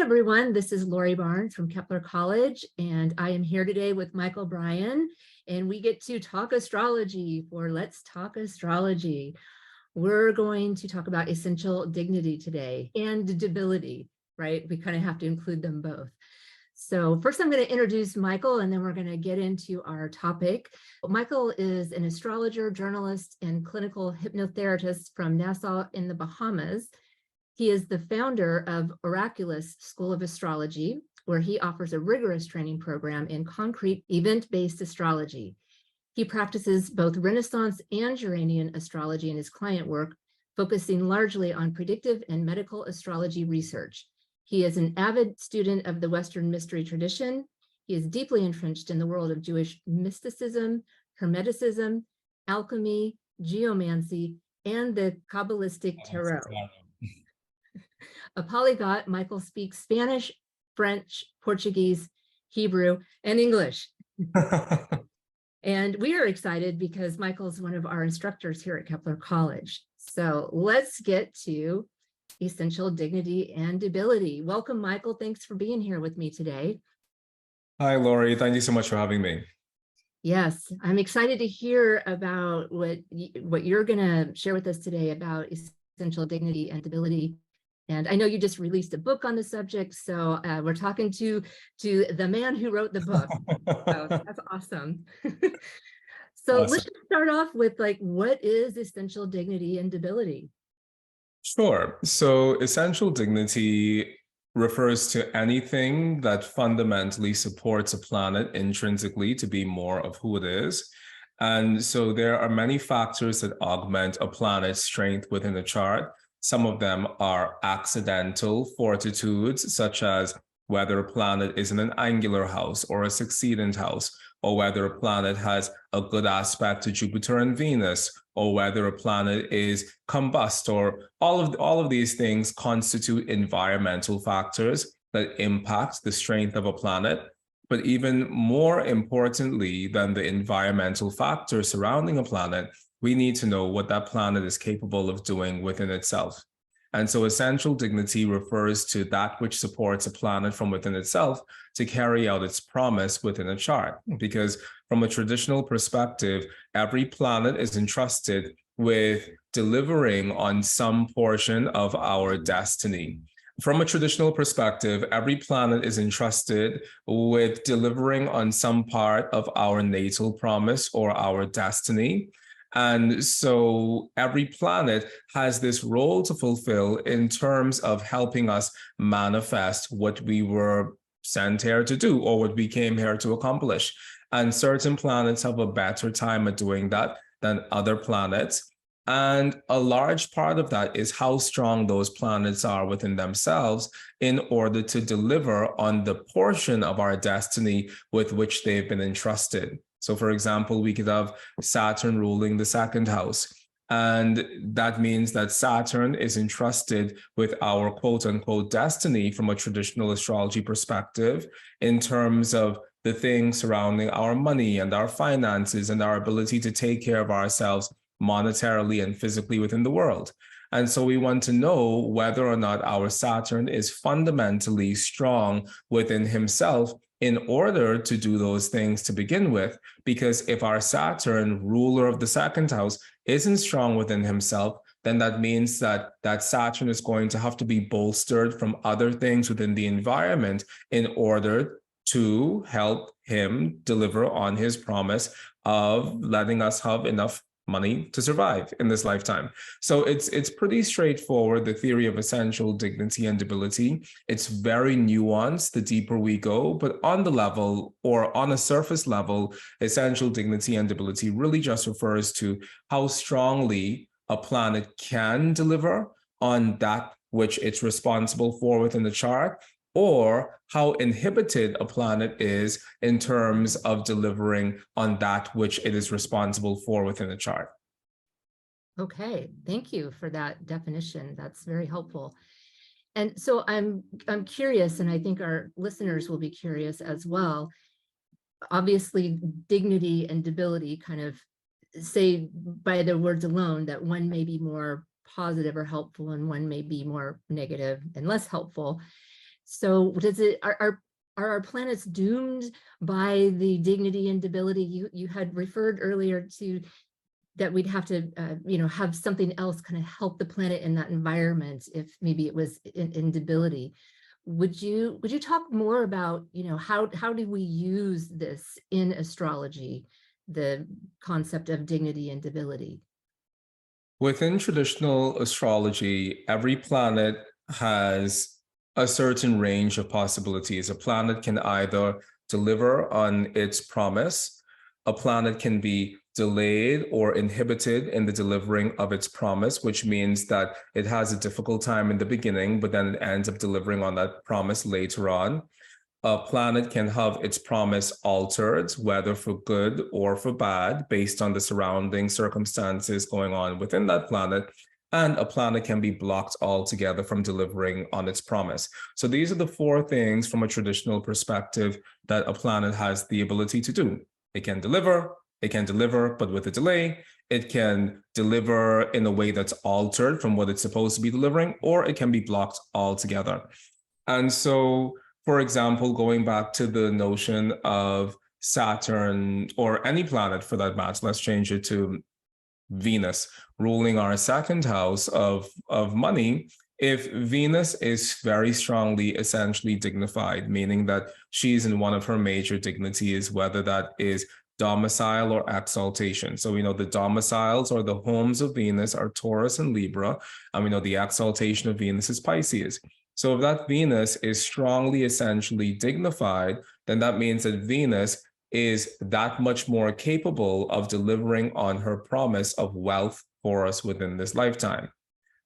everyone. This is Lori Barnes from Kepler College, and I am here today with Mychal Bryan, and we get to talk astrology for Let's Talk Astrology. We're going to talk about essential dignity today and debility, right? We kind of have to include them both. So first I'm going to introduce Mychal, and then we're going to get into our topic. Mychal is an astrologer, journalist, and clinical hypnotherapist from Nassau in the Bahamas. He is the founder of Oraculus School of Astrology, where he offers a rigorous training program in concrete event-based astrology. He practices both Renaissance and Uranian astrology in his client work, focusing largely on predictive and medical astrology research. He is an avid student of the Western mystery tradition. He is deeply entrenched in the world of Jewish mysticism, Hermeticism, alchemy, geomancy, and the Kabbalistic tarot. A polyglot, Mychal speaks Spanish, French, Portuguese, Hebrew, and English. And we are excited because Mychal is one of our instructors here at Kepler College. So let's get to essential dignity and debility. Welcome, Mychal. Thanks for being here with me today. Hi, Lori. Thank you so much for having me. Yes, I'm excited to hear about what you're going to share with us today about essential dignity and debility. And I know you just released a book on the subject, so we're talking to the man who wrote the book. So that's awesome. So Awesome. Let's just start off with what is essential dignity and debility? Sure. So essential dignity refers to anything that fundamentally supports a planet intrinsically to be more of who it is. And so there are many factors that augment a planet's strength within a chart. Some of them are accidental fortitudes, such as whether a planet is in an angular house or a succedent house, or whether a planet has a good aspect to Jupiter and Venus, or whether a planet is combust, or all of these things constitute environmental factors that impact the strength of a planet. But even more importantly than the environmental factors surrounding a planet, we need to know what that planet is capable of doing within itself. And so essential dignity refers to that which supports a planet from within itself to carry out its promise within a chart. Because from a traditional perspective, every planet is entrusted with delivering on some portion of our destiny. From a traditional perspective, every planet is entrusted with delivering on some part of our natal promise or our destiny. And so every planet has this role to fulfill in terms of helping us manifest what we were sent here to do or what we came here to accomplish. And certain planets have a better time at doing that than other planets. And a large part of that is how strong those planets are within themselves in order to deliver on the portion of our destiny with which they've been entrusted. So, for example, we could have Saturn ruling the second house. And that means that Saturn is entrusted with our quote unquote destiny from a traditional astrology perspective in terms of the things surrounding our money and our finances and our ability to take care of ourselves monetarily and physically within the world. And so we want to know whether or not our Saturn is fundamentally strong within himself in order to do those things to begin with. Because if our Saturn, ruler of the second house, isn't strong within himself, then that means that Saturn is going to have to be bolstered from other things within the environment in order to help him deliver on his promise of letting us have enough money to survive in this lifetime. So it's pretty straightforward, the theory of essential dignity and debility. It's very nuanced the deeper we go, but on the level or on a surface level, essential dignity and debility really just refers to how strongly a planet can deliver on that which it's responsible for within the chart, or how inhibited a planet is in terms of delivering on that which it is responsible for within a chart. Okay, thank you for that definition. That's very helpful. And so I'm curious, and I think our listeners will be curious as well. Obviously, dignity and debility kind of say by their words alone that one may be more positive or helpful and one may be more negative and less helpful. So does it, are our planets doomed by the dignity and debility? You had referred earlier to that we'd have to, have something else kind of help the planet in that environment if maybe it was in debility. Would you talk more about, how do we use this in astrology, the concept of dignity and debility? Within traditional astrology, every planet has a certain range of possibilities. A planet can either deliver on its promise, a planet can be delayed or inhibited in the delivering of its promise, which means that it has a difficult time in the beginning, but then it ends up delivering on that promise later on. A planet can have its promise altered, whether for good or for bad, based on the surrounding circumstances going on within that planet. And a planet can be blocked altogether from delivering on its promise. So these are the four things from a traditional perspective that a planet has the ability to do. It can deliver, but with a delay. It can deliver in a way that's altered from what it's supposed to be delivering, or it can be blocked altogether. And so, for example, going back to the notion of Saturn or any planet for that matter, let's change it to Venus ruling our second house of money. If Venus is very strongly essentially dignified, meaning that she's in one of her major dignities, whether that is domicile or exaltation. So we know the domiciles or the homes of Venus are Taurus and Libra, and we know the exaltation of Venus is Pisces. So if that Venus is strongly essentially dignified, then that means that Venus is that much more capable of delivering on her promise of wealth for us within this lifetime.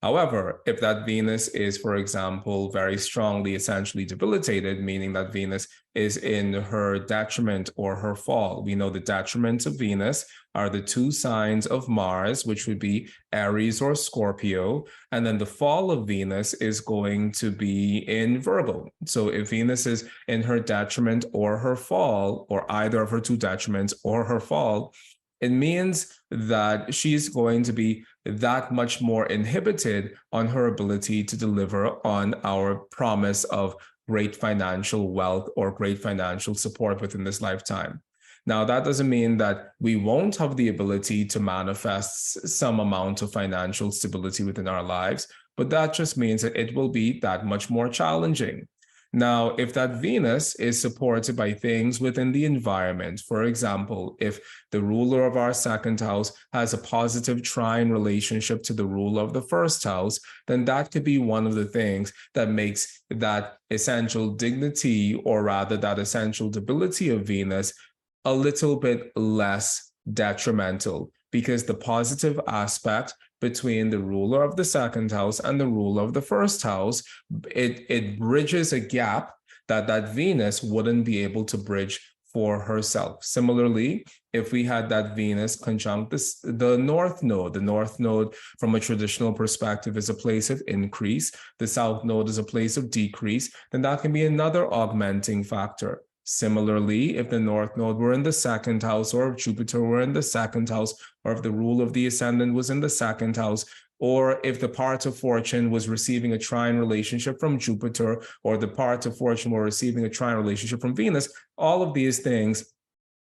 However, if that Venus is, for example, very strongly essentially debilitated, meaning that Venus is in her detriment or her fall, we know the detriments of Venus are the two signs of Mars, which would be Aries or Scorpio, and then the fall of Venus is going to be in Virgo. So if Venus is in her detriment or her fall, or either of her two detriments or her fall, it means that she's going to be that much more inhibited on her ability to deliver on our promise of great financial wealth or great financial support within this lifetime. Now, that doesn't mean that we won't have the ability to manifest some amount of financial stability within our lives, but that just means that it will be that much more challenging. Now, if that Venus is supported by things within the environment, for example, if the ruler of our second house has a positive trine relationship to the ruler of the first house, then that could be one of the things that makes that essential dignity, or rather that essential debility of Venus, a little bit less detrimental, because the positive aspect between the ruler of the second house and the ruler of the first house, it bridges a gap that Venus wouldn't be able to bridge for herself. Similarly, if we had that Venus conjunct the North Node from a traditional perspective is a place of increase, the South Node is a place of decrease, then that can be another augmenting factor. Similarly, if the North Node were in the second house, or if Jupiter were in the second house, or if the rule of the ascendant was in the second house, or if the part of fortune was receiving a trine relationship from Jupiter, or the part of fortune were receiving a trine relationship from Venus, all of these things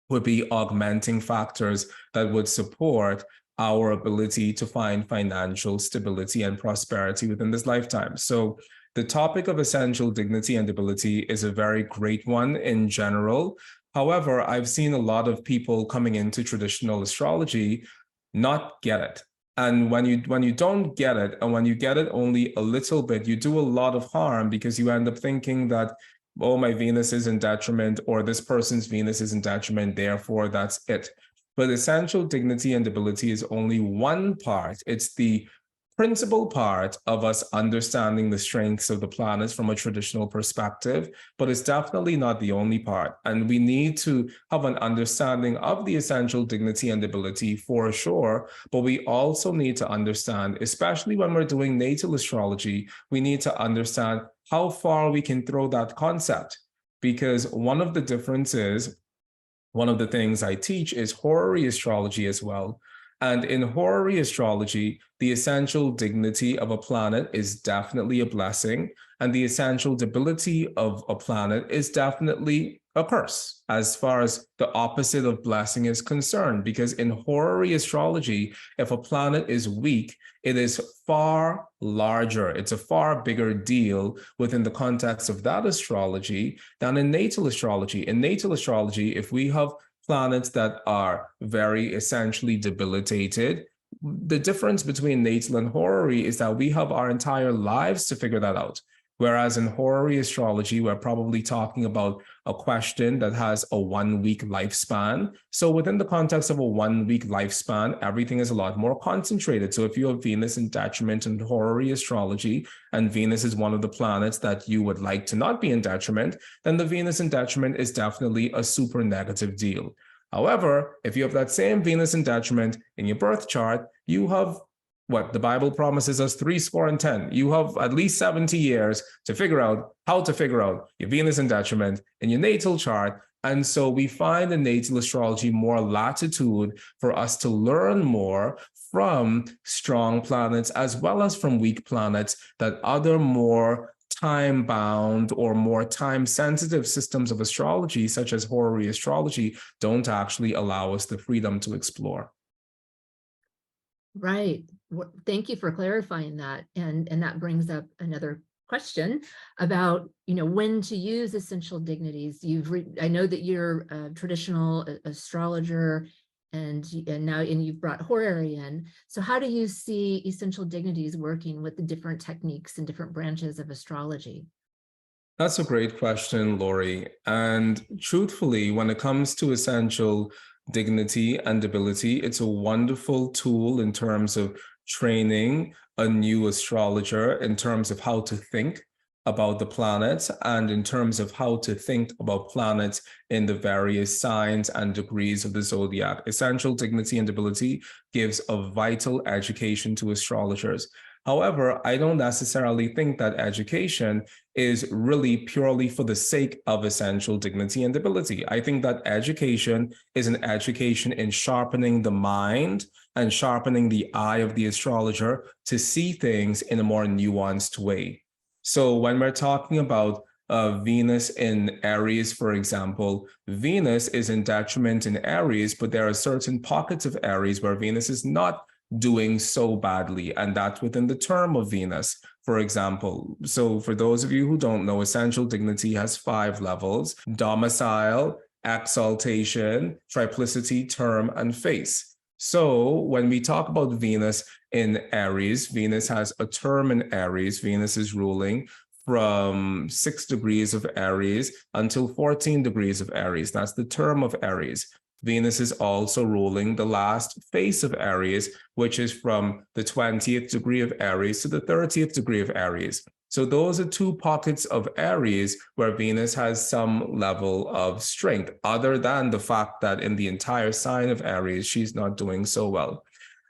would be augmenting factors that would support our ability to find financial stability and prosperity within this lifetime. So the topic of essential dignity and debility is a very great one in general. However, I've seen a lot of people coming into traditional astrology not get it. And when you don't get it, and when you get it only a little bit, you do a lot of harm, because you end up thinking that, oh, my Venus is in detriment, or this person's Venus is in detriment, therefore that's it. But essential dignity and debility is only one part. It's the principal part of us understanding the strengths of the planets from a traditional perspective, but it's definitely not the only part. And we need to have an understanding of the essential dignity and debility for sure, but we also need to understand, especially when we're doing natal astrology, we need to understand how far we can throw that concept. Because one of the differences, one of the things I teach is horary astrology as well. And in horary astrology, the essential dignity of a planet is definitely a blessing, and the essential debility of a planet is definitely a curse, as far as the opposite of blessing is concerned. Because in horary astrology, if a planet is weak, it is far larger. It's a far bigger deal within the context of that astrology than in natal astrology. In natal astrology, if we have planets that are very essentially debilitated, the difference between natal and horary is that we have our entire lives to figure that out. Whereas in horary astrology, we're probably talking about a question that has a 1 week lifespan. So within the context of a 1 week lifespan, everything is a lot more concentrated. So if you have Venus in detriment in horary astrology, and Venus is one of the planets that you would like to not be in detriment, then the Venus in detriment is definitely a super negative deal. However, if you have that same Venus in detriment in your birth chart, you have what the Bible promises us 70. You have at least 70 years to figure out how to figure out your Venus in detriment in your natal chart. And so we find in natal astrology more latitude for us to learn more from strong planets as well as from weak planets that other more time-bound or more time-sensitive systems of astrology, such as horary astrology, don't actually allow us the freedom to explore. Right. Thank you for clarifying that. And that brings up another question about, when to use essential dignities. I know that you're a traditional astrologer and you've brought horary in. So how do you see essential dignities working with the different techniques and different branches of astrology? That's a great question, Lori. And truthfully, when it comes to essential dignity and debility, it's a wonderful tool in terms of training a new astrologer in terms of how to think about the planets and in terms of how to think about planets in the various signs and degrees of the zodiac. Essential dignity and debility gives a vital education to astrologers. However, I don't necessarily think that education is really purely for the sake of essential dignity and debility. I think that education is an education in sharpening the mind and sharpening the eye of the astrologer to see things in a more nuanced way. So when we're talking about Venus in Aries, for example, Venus is in detriment in Aries, but there are certain pockets of Aries where Venus is not doing so badly, and that's within the term of Venus, for example. So for those of you who don't know, essential dignity has 5 levels: domicile, exaltation, triplicity, term, and face. So when we talk about Venus in Aries, Venus has a term in Aries. Venus is ruling from 6 degrees of Aries until 14 degrees of Aries. That's the term of Aries. Venus is also ruling the last face of Aries, which is from the 20th degree of Aries to the 30th degree of Aries. So those are 2 pockets of Aries where Venus has some level of strength, other than the fact that in the entire sign of Aries, she's not doing so well.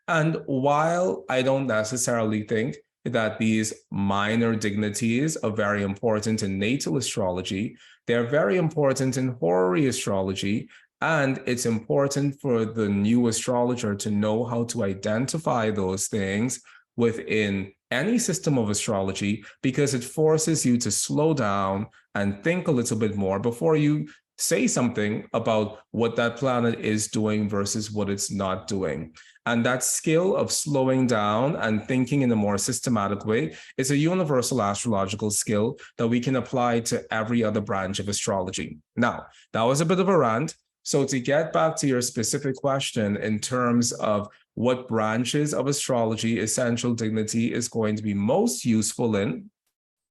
And while I don't necessarily think that these minor dignities are very important in natal astrology, they're very important in horary astrology. And it's important for the new astrologer to know how to identify those things within any system of astrology, because it forces you to slow down and think a little bit more before you say something about what that planet is doing versus what it's not doing. And that skill of slowing down and thinking in a more systematic way is a universal astrological skill that we can apply to every other branch of astrology. Now, that was a bit of a rant. So to get back to your specific question in terms of what branches of astrology essential dignity is going to be most useful in,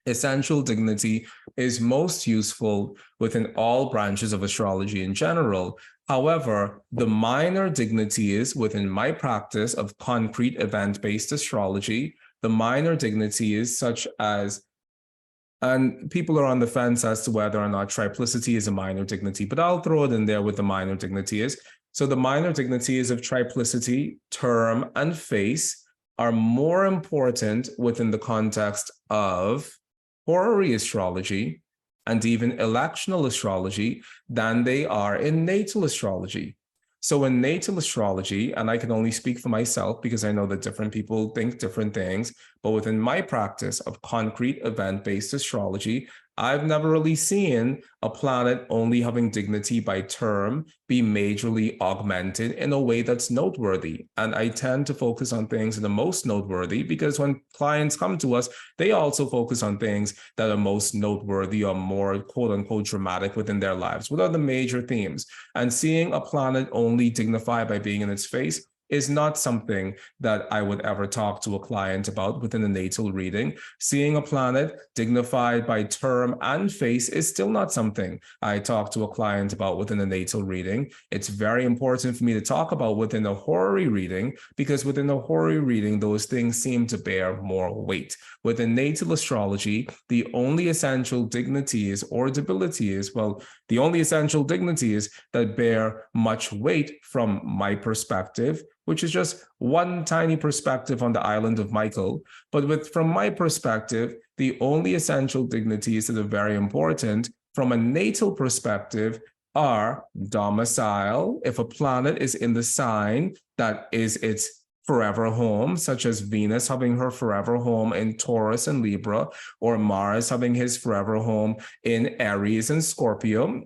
essential dignity is most useful within all branches of astrology in general. However, the minor dignities within my practice of concrete event-based astrology, the minor dignities such as, and people are on the fence as to whether or not triplicity is a minor dignity, but I'll throw it in there with the minor dignities. So the minor dignities of triplicity, term, and face are more important within the context of horary astrology and even electional astrology than they are in natal astrology. So in natal astrology, and I can only speak for myself because I know that different people think different things, but within my practice of concrete event-based astrology, I've never really seen a planet only having dignity by term be majorly augmented in a way that's noteworthy. And I tend to focus on things that are most noteworthy because when clients come to us, they also focus on things that are most noteworthy or more quote unquote dramatic within their lives. What are the major themes? And seeing a planet only dignified by being in its face is not something that I would ever talk to a client about within a natal reading. Seeing a planet dignified by term and face is still not something I talk to a client about within a natal reading. It's very important for me to talk about within a horary reading because within a horary reading, those things seem to bear more weight. Within natal astrology, the only essential dignities or debilities, well, the only essential dignities that bear much weight from my perspective, which is just one tiny perspective on the island of Mychal. But from my perspective, the only essential dignities that are very important from a natal perspective are domicile. If a planet is in the sign that is its forever home, such as Venus having her forever home in Taurus and Libra, or Mars having his forever home in Aries and Scorpio.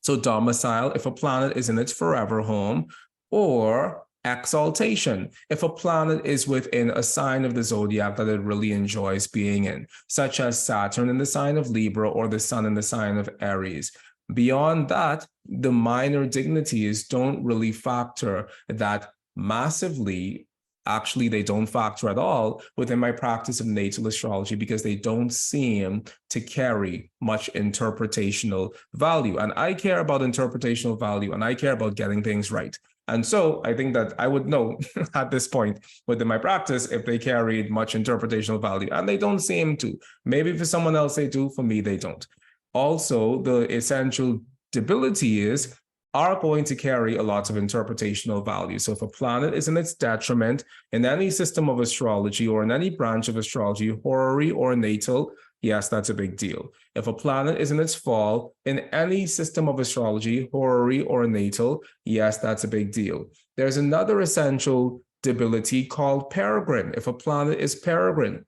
So domicile, if a planet is in its forever home, or exaltation, if a planet is within a sign of the zodiac that it really enjoys being in, such as Saturn in the sign of Libra or the Sun in the sign of Aries. Beyond that, the minor dignities don't really factor that massively. Actually, they don't factor at all within my practice of natal astrology because they don't seem to carry much interpretational value. And I care about interpretational value and I care about getting things right. And so I think that I would know at this point within my practice if they carried much interpretational value, and they don't seem to. Maybe for someone else they do, for me they don't. Also, the essential debilities are going to carry a lot of interpretational value. So if a planet is in its detriment in any system of astrology or in any branch of astrology, horary or natal, yes, that's a big deal. If a planet is in its fall in any system of astrology, horary or natal, yes, that's a big deal. There's another essential debility called peregrine. If a planet is peregrine,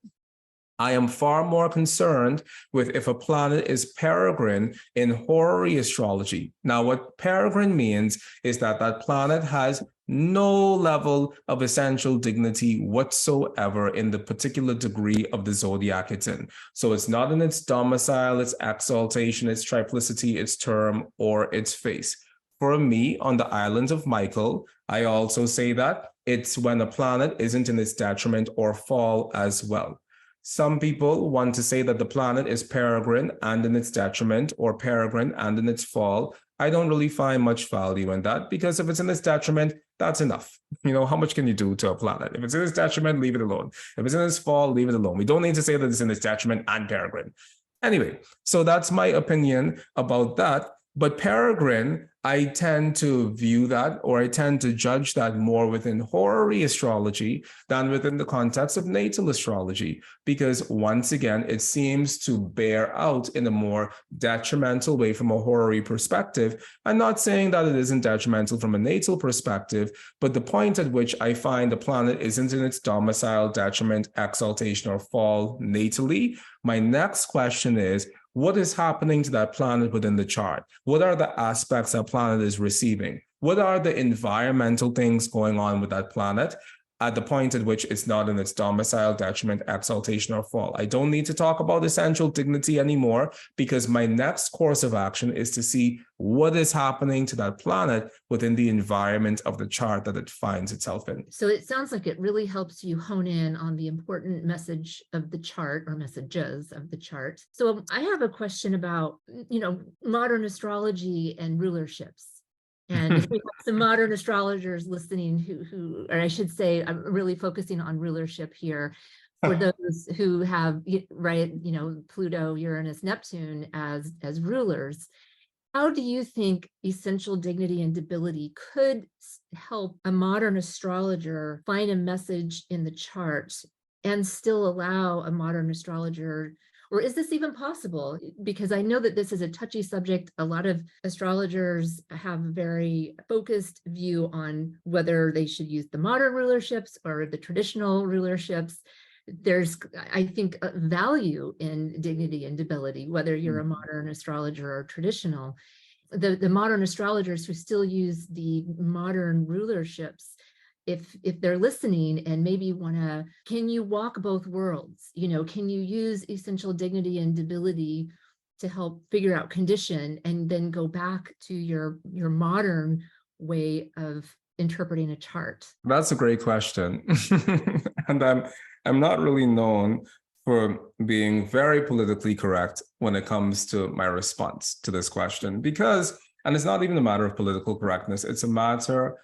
I am far more concerned with if a planet is peregrine in horary astrology. Now, what peregrine means is that that planet has no level of essential dignity whatsoever in the particular degree of the zodiac it's in. So it's not in its domicile, its exaltation, its triplicity, its term, or its face. For me, on the island of Mychal, I also say that it's when a planet isn't in its detriment or fall as well. Some people want to say that the planet is peregrine and in its detriment, or peregrine and in its fall. I don't really find much value in that because if it's in its detriment, that's enough. You know, how much can you do to a planet? If it's in its detriment, leave it alone. If it's in its fall, leave it alone. We don't need to say that it's in its detriment and peregrine. Anyway, so that's my opinion about that. But peregrine, I tend to view that, or I tend to judge that more within horary astrology than within the context of natal astrology, because once again, it seems to bear out in a more detrimental way from a horary perspective. I'm not saying that it isn't detrimental from a natal perspective, but the point at which I find the planet isn't in its domicile, detriment, exaltation, or fall natally, my next question is, what is happening to that planet within the chart? What are the aspects that planet is receiving? What are the environmental things going on with that planet at the point at which it's not in its domicile, detriment, exaltation, or fall? I don't need to talk about essential dignity anymore because my next course of action is to see what is happening to that planet within the environment of the chart that it finds itself in. So it sounds like it really helps you hone in on the important message of the chart, or messages of the chart. So I have a question about, modern astrology and rulerships. And if we have some modern astrologers listening who, or I should say, I'm really focusing on rulership here, for those who have, right, Pluto, Uranus, Neptune as rulers. How do you think essential dignity and debility could help a modern astrologer find a message in the chart and still allow a modern astrologer Or is this even possible? Because I know that this is a touchy subject. A lot of astrologers have a very focused view on whether they should use the modern rulerships or the traditional rulerships. There's, I think, a value in dignity and debility, whether you're a modern astrologer or traditional. The modern astrologers who still use the modern rulerships, if they're listening and maybe want to, can you walk both worlds? Can you use essential dignity and debility to help figure out condition and then go back to your modern way of interpreting a chart? That's a great question. And I'm not really known for being very politically correct when it comes to my response to this question, because, and it's not even a matter of political correctness, it's a matter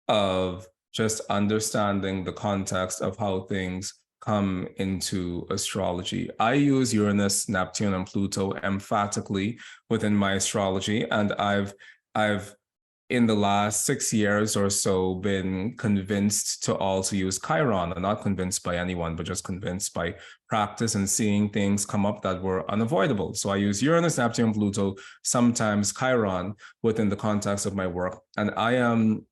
of just understanding the context of how things come into astrology. I use Uranus, Neptune, and Pluto emphatically within my astrology, and I've in the last 6 years or so been convinced to also use Chiron, and not convinced by anyone, but just convinced by practice and seeing things come up that were unavoidable. So I use Uranus, Neptune, Pluto, sometimes Chiron within the context of my work. And I am,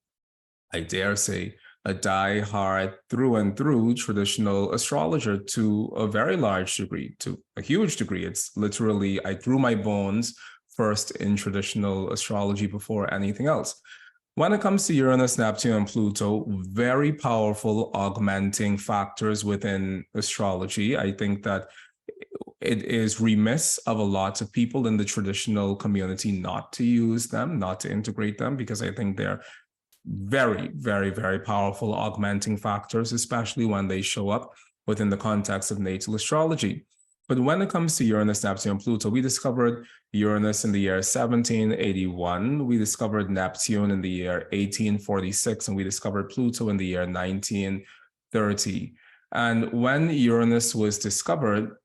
I dare say, a die-hard through and through traditional astrologer to a very large degree, to a huge degree. It's literally, I threw my bones first in traditional astrology before anything else. When it comes to Uranus, Neptune, and Pluto, very powerful augmenting factors within astrology. I think that it is remiss of a lot of people in the traditional community not to use them, not to integrate them, because I think they're very, very, very powerful augmenting factors, especially when they show up within the context of natal astrology. But when it comes to Uranus, Neptune, and Pluto, we discovered Uranus in the year 1781, we discovered Neptune in the year 1846, and we discovered Pluto in the year 1930. And when Uranus was discovered,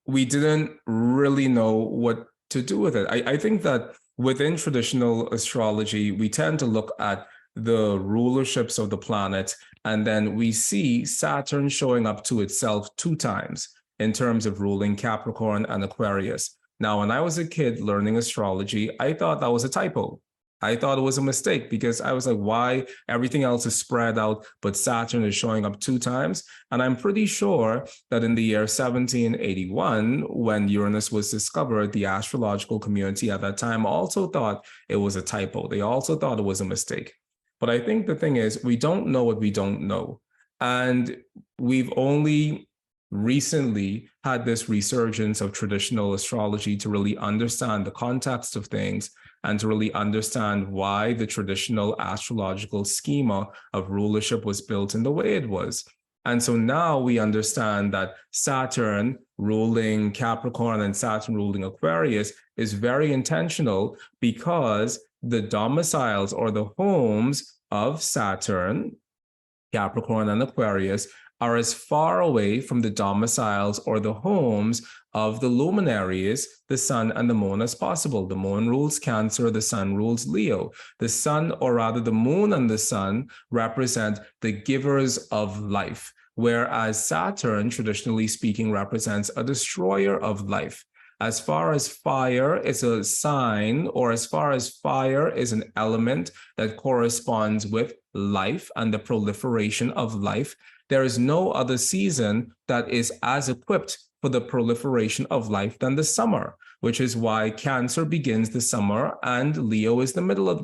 we didn't really know what to do with it. I think that within traditional astrology, we tend to look at the rulerships of the planet, and then we see Saturn showing up to itself 2 times in terms of ruling Capricorn and Aquarius. Now, when I was a kid learning astrology, I thought that was a typo. I thought it was a mistake, because I was like, why everything else is spread out, but Saturn is showing up 2 times? And I'm pretty sure that in the year 1781, when Uranus was discovered, the astrological community at that time also thought it was a typo. They also thought it was a mistake. But I think the thing is, we don't know what we don't know. And we've only recently had this resurgence of traditional astrology to really understand the context of things and to really understand why the traditional astrological schema of rulership was built in the way it was. And so now we understand that Saturn ruling Capricorn and Saturn ruling Aquarius is very intentional, because the domiciles or the homes of Saturn, Capricorn, and Aquarius are as far away from the domiciles or the homes of the luminaries, the sun and the moon, as possible. The moon rules Cancer, the sun rules Leo. The sun, or rather the moon and the sun, represent the givers of life, whereas Saturn, traditionally speaking, represents a destroyer of life. As far as fire is a sign, or as far as fire is an element that corresponds with life and the proliferation of life, there is no other season that is as equipped for the proliferation of life than the summer, which is why Cancer begins the summer and Leo is the middle of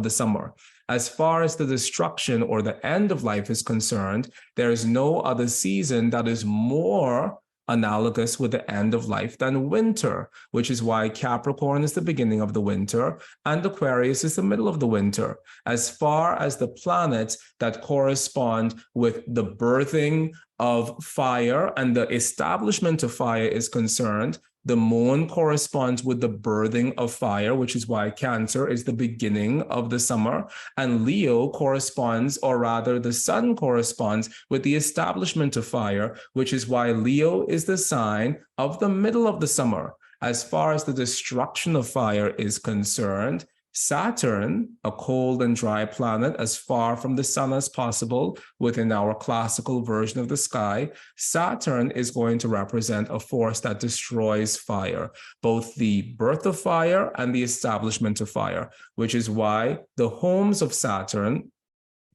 the summer. As far as the destruction or the end of life is concerned, there is no other season that is more analogous with the end of life than winter, which is why Capricorn is the beginning of the winter and Aquarius is the middle of the winter. As far as the planets that correspond with the birthing of fire and the establishment of fire is concerned, the moon corresponds with the birthing of fire, which is why Cancer is the beginning of the summer, and Leo corresponds, or rather the sun corresponds with the establishment of fire, which is why Leo is the sign of the middle of the summer. As far as the destruction of fire is concerned, Saturn, a cold and dry planet as far from the sun as possible within our classical version of the sky, Saturn is going to represent a force that destroys fire, both the birth of fire and the establishment of fire, which is why the homes of Saturn,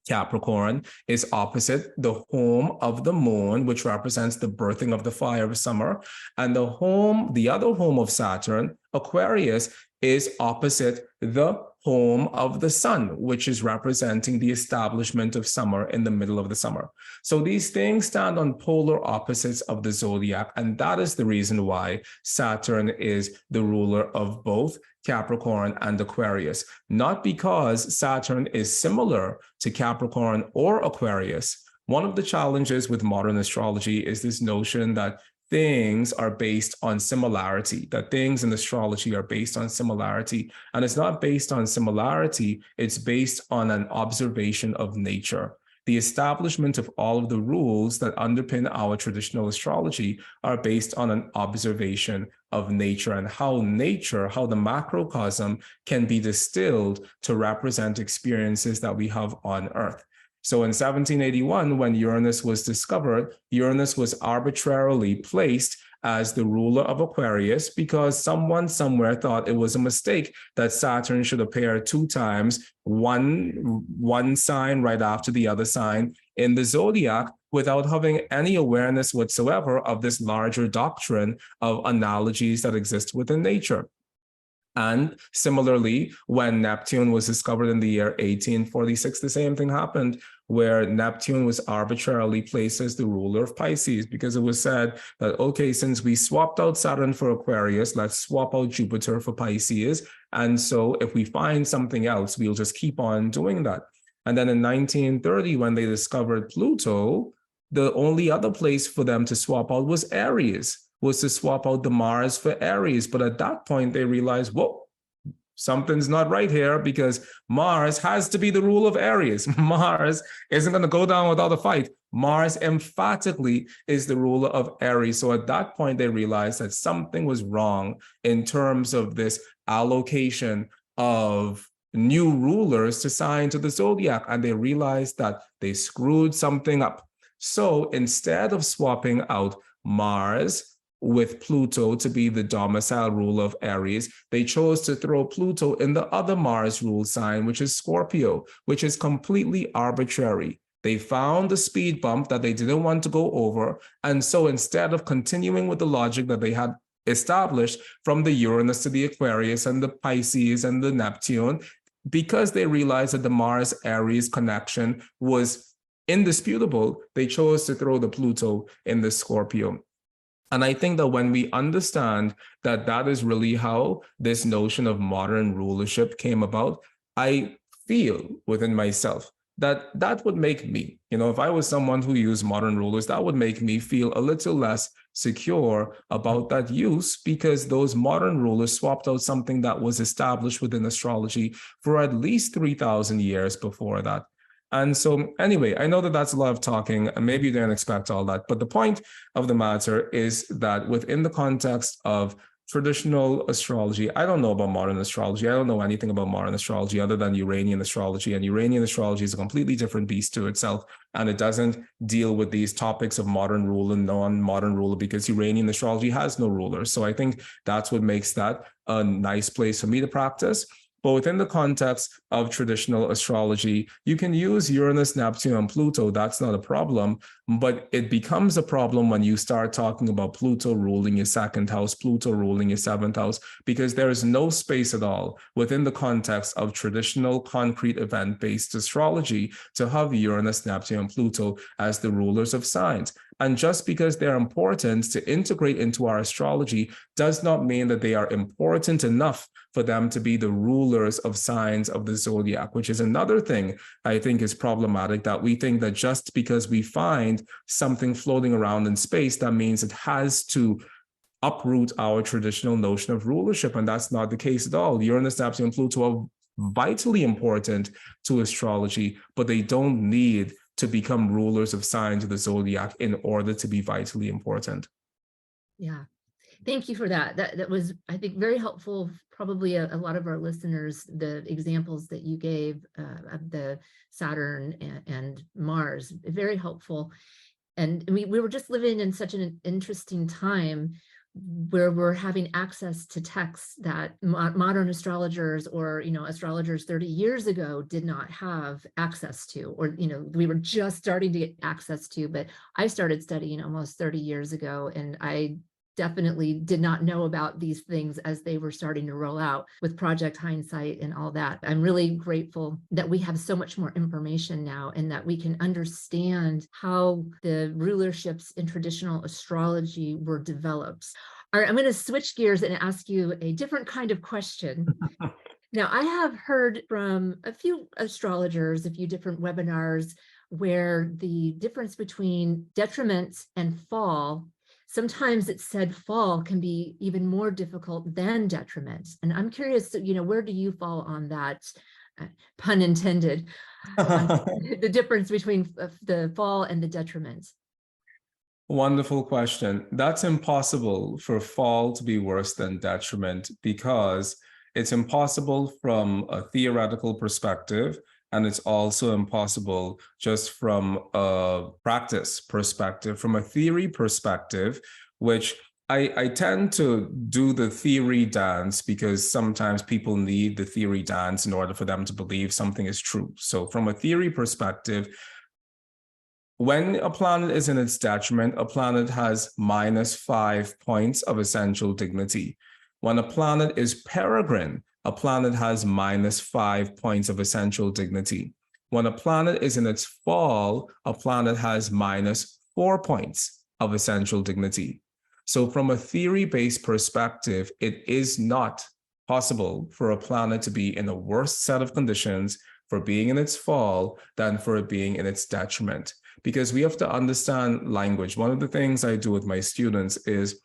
Capricorn, is opposite the home of the moon, which represents the birthing of the fire of summer. And the other home of Saturn, Aquarius, is opposite the home of the sun, which is representing the establishment of summer in the middle of the summer. So these things stand on polar opposites of the zodiac. And that is the reason why Saturn is the ruler of both Capricorn and Aquarius, not because Saturn is similar to Capricorn or Aquarius. One of the challenges with modern astrology is this notion that things are based on similarity, that things in astrology are based on similarity. And it's not based on similarity, it's based on an observation of nature. The establishment of all of the rules that underpin our traditional astrology are based on an observation of nature and how nature, how the macrocosm can be distilled to represent experiences that we have on Earth. So in 1781, when Uranus was discovered, Uranus was arbitrarily placed as the ruler of Aquarius because someone somewhere thought it was a mistake that Saturn should appear 2 times, one sign right after the other sign in the zodiac, without having any awareness whatsoever of this larger doctrine of analogies that exist within nature. And similarly, when Neptune was discovered in the year 1846, the same thing happened, where Neptune was arbitrarily placed as the ruler of Pisces, because it was said that, okay, since we swapped out Saturn for Aquarius, let's swap out Jupiter for Pisces. And so if we find something else, we'll just keep on doing that. And then in 1930, when they discovered Pluto, the only other place for them to swap out was Aries, was to swap out the Mars for Aries. But at that point, they realized, whoa, something's not right here, because Mars has to be the rule of Aries. Mars isn't going to go down without a fight. Mars emphatically is the ruler of Aries. So at that point, they realized that something was wrong in terms of this allocation of new rulers to sign to the zodiac. And they realized that they screwed something up. So instead of swapping out Mars with Pluto to be the domicile ruler of Aries, they chose to throw Pluto in the other Mars rule sign, which is Scorpio, which is completely arbitrary. They found the speed bump that they didn't want to go over. And so instead of continuing with the logic that they had established from the Uranus to the Aquarius and the Pisces and the Neptune, because they realized that the Mars-Aries connection was indisputable, they chose to throw the Pluto in the Scorpio. And I think that when we understand that that is really how this notion of modern rulership came about, I feel within myself that that would make me, if I was someone who used modern rulers, that would make me feel a little less secure about that use, because those modern rulers swapped out something that was established within astrology for at least 3,000 years before that. And so anyway, I know that that's a lot of talking, and maybe you didn't expect all that, but the point of the matter is that within the context of traditional astrology, I don't know about modern astrology. I don't know anything about modern astrology other than Uranian astrology, and Uranian astrology is a completely different beast to itself, and it doesn't deal with these topics of modern rule and non-modern rule, because Uranian astrology has no rulers. So I think that's what makes that a nice place for me to practice. But within the context of traditional astrology, you can use Uranus, Neptune, and Pluto. That's not a problem. But it becomes a problem when you start talking about Pluto ruling your 2nd house, Pluto ruling your 7th house, because there is no space at all within the context of traditional concrete event-based astrology to have Uranus, Neptune, and Pluto as the rulers of signs. And just because they're important to integrate into our astrology does not mean that they are important enough for them to be the rulers of signs of the zodiac, which is another thing I think is problematic, that we think that just because we find something floating around in space, that means it has to uproot our traditional notion of rulership. And that's not the case at all. Uranus, Neptune, and Pluto are vitally important to astrology, but they don't need to become rulers of signs of the zodiac in order to be vitally important. Yeah. Thank you for that. That was, I think, very helpful. Probably a lot of our listeners, the examples that you gave of the Saturn and Mars, very helpful. And we were just living in such an interesting time where we're having access to texts that modern astrologers or, astrologers 30 years ago did not have access to, or, we were just starting to get access to. But I started studying almost 30 years ago, and I definitely did not know about these things as they were starting to roll out with Project Hindsight and all that. I'm really grateful that we have so much more information now, and that we can understand how the rulerships in traditional astrology were developed. All right, I'm going to switch gears and ask you a different kind of question. Now, I have heard from a few astrologers, a few different webinars, where the difference between detriment and fall, sometimes it's said fall can be even more difficult than detriment. And I'm curious, where do you fall on that, pun intended, on the difference between the fall and the detriment? Wonderful question. That's impossible for fall to be worse than detriment, because it's impossible from a theoretical perspective, and it's also impossible just from a practice perspective. From a theory perspective, which I tend to do the theory dance because sometimes people need the theory dance in order for them to believe something is true. So from a theory perspective, when a planet is in its detriment, a planet has -5 points of essential dignity. When a planet is peregrine, a planet has -5 points of essential dignity. When a planet is in its fall, a planet has -4 points of essential dignity. So from a theory-based perspective, it is not possible for a planet to be in a worse set of conditions for being in its fall than for it being in its detriment. Because we have to understand language. One of the things I do with my students is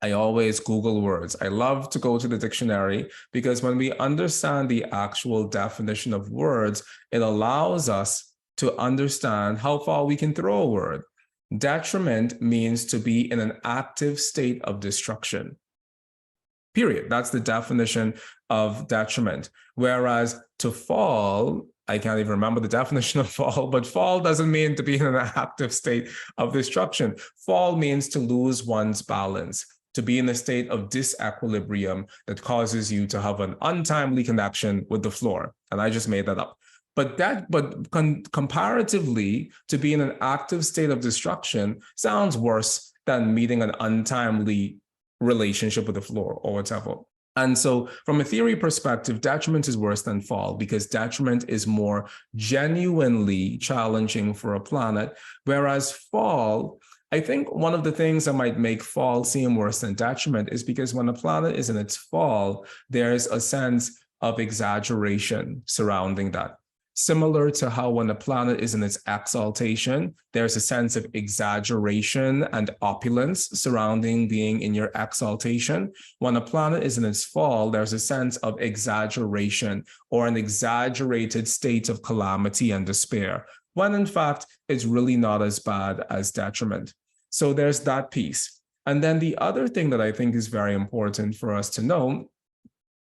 I always Google words. I love to go to the dictionary, because when we understand the actual definition of words, it allows us to understand how far we can throw a word. Detriment means to be in an active state of destruction. Period. That's the definition of detriment. Whereas to fall, I can't even remember the definition of fall, but fall doesn't mean to be in an active state of destruction. Fall means to lose one's balance, to be in a state of disequilibrium that causes you to have an untimely connection with the floor. And I just made that up. But comparatively, to be in an active state of destruction sounds worse than meeting an untimely relationship with the floor or whatever. And so from a theory perspective, detriment is worse than fall, because detriment is more genuinely challenging for a planet, whereas fall, I think one of the things that might make fall seem worse than detriment is because when a planet is in its fall, there's a sense of exaggeration surrounding that. Similar to how when a planet is in its exaltation, there's a sense of exaggeration and opulence surrounding being in your exaltation. When a planet is in its fall, there's a sense of exaggeration or an exaggerated state of calamity and despair, when in fact, it's really not as bad as detriment. So there's that piece. And then the other thing that I think is very important for us to know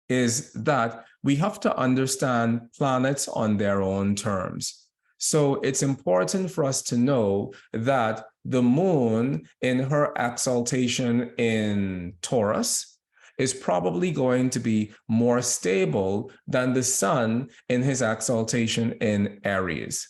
is that we have to understand planets on their own terms. So it's important for us to know that the moon in her exaltation in Taurus is probably going to be more stable than the sun in his exaltation in Aries.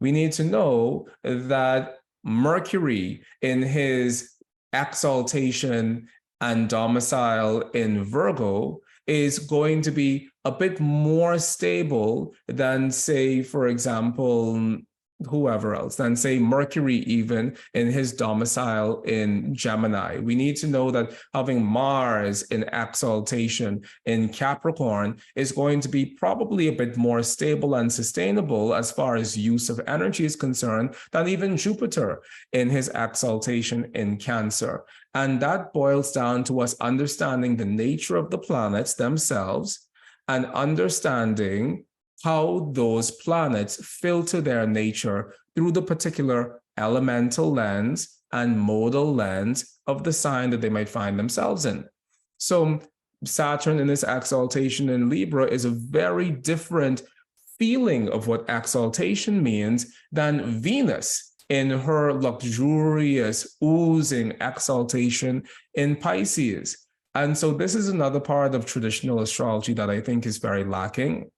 We need to know that Mercury in his exaltation and domicile in Virgo is going to be a bit more stable than, say, for example, whoever else, than say Mercury even in his domicile in Gemini. We need to know that having Mars in exaltation in Capricorn is going to be probably a bit more stable and sustainable as far as use of energy is concerned than even Jupiter in his exaltation in Cancer. And that boils down to us understanding the nature of the planets themselves and understanding how those planets filter their nature through the particular elemental lens and modal lens of the sign that they might find themselves in. So Saturn in its exaltation in Libra is a very different feeling of what exaltation means than Venus in her luxurious, oozing exaltation in Pisces. And so this is another part of traditional astrology that I think is very lacking,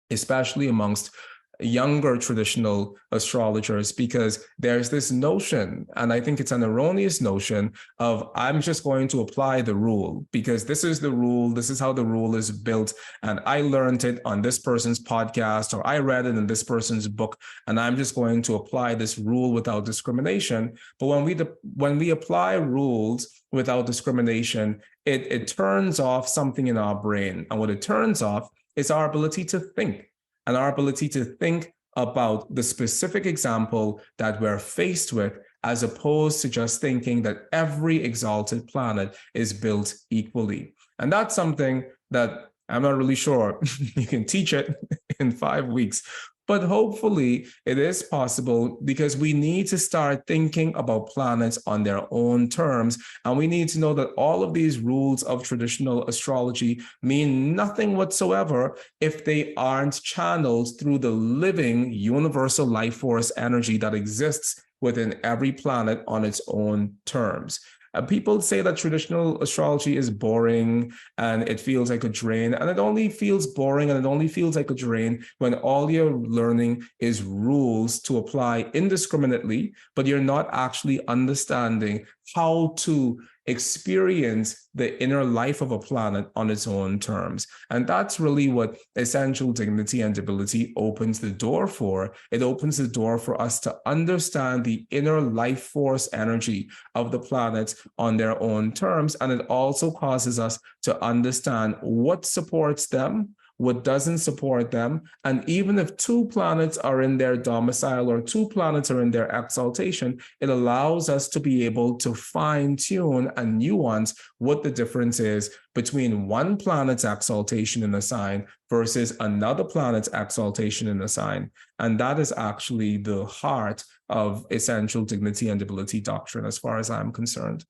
especially amongst younger traditional astrologers, because there's this notion, and I think it's an erroneous notion, of I'm just going to apply the rule because this is the rule, this is how the rule is built, and I learned it on this person's podcast or I read it in this person's book, and I'm just going to apply this rule without discrimination. But when we apply rules without discrimination, it turns off something in our brain, and what it turns off is our ability to think. And our ability to think about the specific example that we're faced with, as opposed to just thinking that every exalted planet is built equally. And that's something that I'm not really sure you can teach it in 5 weeks. But hopefully it is possible, because we need to start thinking about planets on their own terms. And we need to know that all of these rules of traditional astrology mean nothing whatsoever if they aren't channeled through the living universal life force energy that exists within every planet on its own terms. People say that traditional astrology is boring and it feels like a drain, and it only feels boring and it only feels like a drain when all you're learning is rules to apply indiscriminately, but you're not actually understanding how to experience the inner life of a planet on its own terms. And that's really what Essential Dignity and Debility opens the door for. It opens the door for us to understand the inner life force energy of the planets on their own terms. And it also causes us to understand what supports them, what doesn't support them. And even if 2 planets are in their domicile or 2 planets are in their exaltation, it allows us to be able to fine tune and nuance what the difference is between one planet's exaltation in a sign versus another planet's exaltation in a sign. And that is actually the heart of Essential Dignity and Debility doctrine, as far as I'm concerned.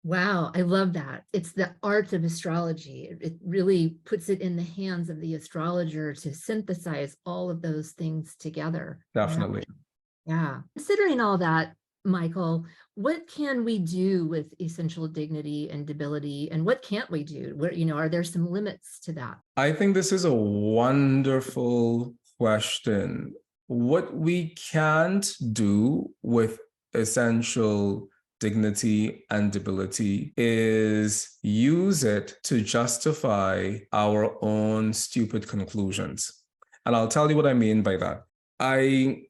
Wow, I love that. It's the art of astrology. It really puts it in the hands of the astrologer to synthesize all of those things together. Definitely. Yeah. Considering all that, Mychal, what can we do with essential dignity and debility, and what can't we do? Where, are there some limits to that? I think this is a wonderful question. What we can't do with essential dignity and debility is use it to justify our own stupid conclusions. And I'll tell you what I mean by that. I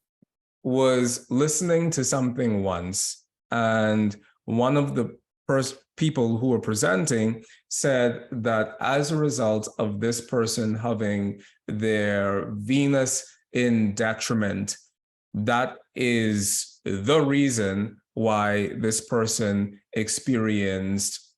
was listening to something once, and one of the first people who were presenting said that as a result of this person having their Venus in detriment, that is the reason why this person experienced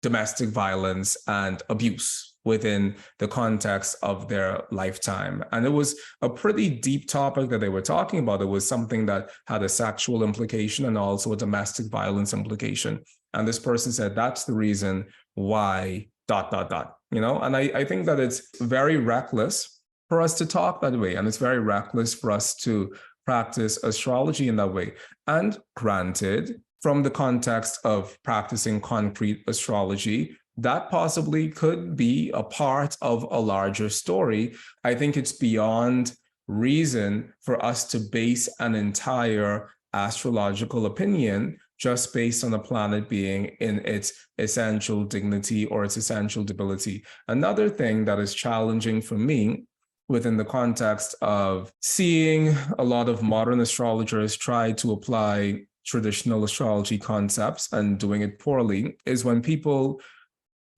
domestic violence and abuse within the context of their lifetime. And it was a pretty deep topic that they were talking about. It was something that had a sexual implication and also a domestic violence implication. And this person said, that's the reason why ... And I think that it's very reckless for us to talk that way. And it's very reckless for us to practice astrology in that way. And granted, from the context of practicing concrete astrology, that possibly could be a part of a larger story. I think it's beyond reason for us to base an entire astrological opinion just based on a planet being in its essential dignity or its essential debility. Another thing that is challenging for me within the context of seeing a lot of modern astrologers try to apply traditional astrology concepts and doing it poorly is when people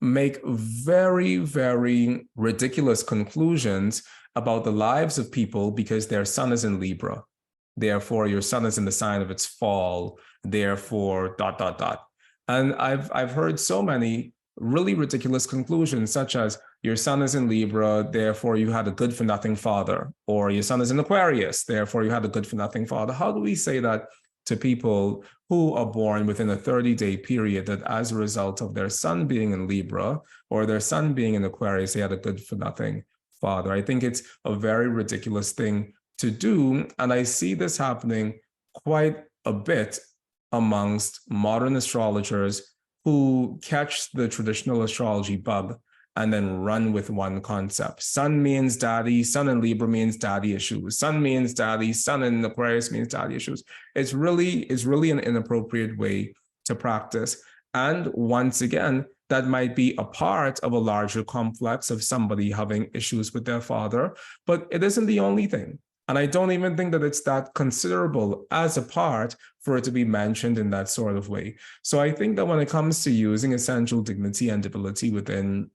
make very, very ridiculous conclusions about the lives of people because their sun is in Libra. Therefore, your sun is in the sign of its fall. Therefore, ... And I've heard so many really ridiculous conclusions, such as your sun is in Libra, therefore you had a good for nothing father, or your sun is in Aquarius, therefore you had a good for nothing father. How do we say that to people who are born within a 30-day period that as a result of their sun being in Libra or their sun being in Aquarius, they had a good for nothing father. I think it's a very ridiculous thing to do. And I see this happening quite a bit amongst modern astrologers who catch the traditional astrology bug and then run with one concept. Sun means daddy, sun in Libra means daddy issues. Sun means daddy, sun in Aquarius means daddy issues. It's really an inappropriate way to practice. And once again, that might be a part of a larger complex of somebody having issues with their father, but it isn't the only thing. And I don't even think that it's that considerable as a part for it to be mentioned in that sort of way. So I think that when it comes to using essential dignity and debility within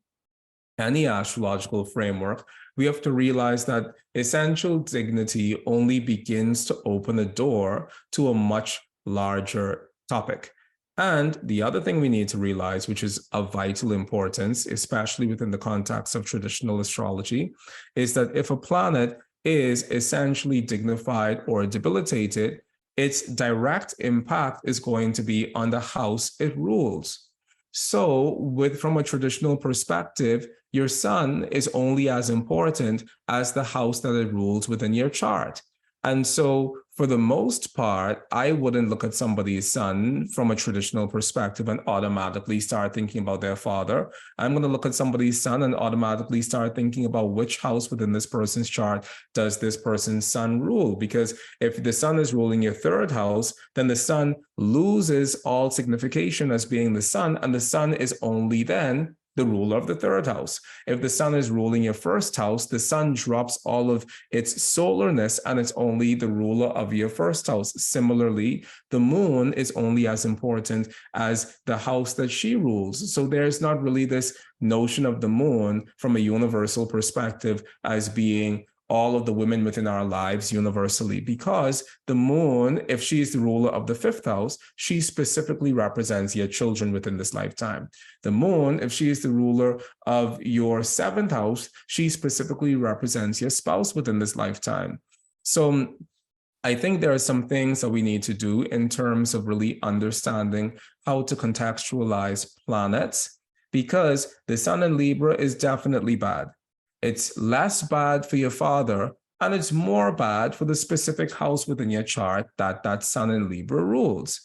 any astrological framework, we have to realize that essential dignity only begins to open a door to a much larger topic. And the other thing we need to realize, which is of vital importance, especially within the context of traditional astrology, is that if a planet is essentially dignified or debilitated, its direct impact is going to be on the house it rules. So from a traditional perspective, your sun is only as important as the house that it rules within your chart. And so for the most part, I wouldn't look at somebody's sun from a traditional perspective and automatically start thinking about their father. I'm going to look at somebody's sun and automatically start thinking about which house within this person's chart does this person's sun rule. Because if the sun is ruling your third house, then the sun loses all signification as being the sun, and the sun is only then the ruler of the third house. If the sun is ruling your first house, the sun drops all of its solarness and it's only the ruler of your first house. Similarly, the moon is only as important as the house that she rules. So there's not really this notion of the moon from a universal perspective as being all of the women within our lives universally, because the moon, if she's the ruler of the fifth house, she specifically represents your children within this lifetime. The moon, if she is the ruler of your seventh house, she specifically represents your spouse within this lifetime. So I think there are some things that we need to do in terms of really understanding how to contextualize planets, because the sun in Libra is definitely bad. It's less bad for your father, and it's more bad for the specific house within your chart that sun in Libra rules.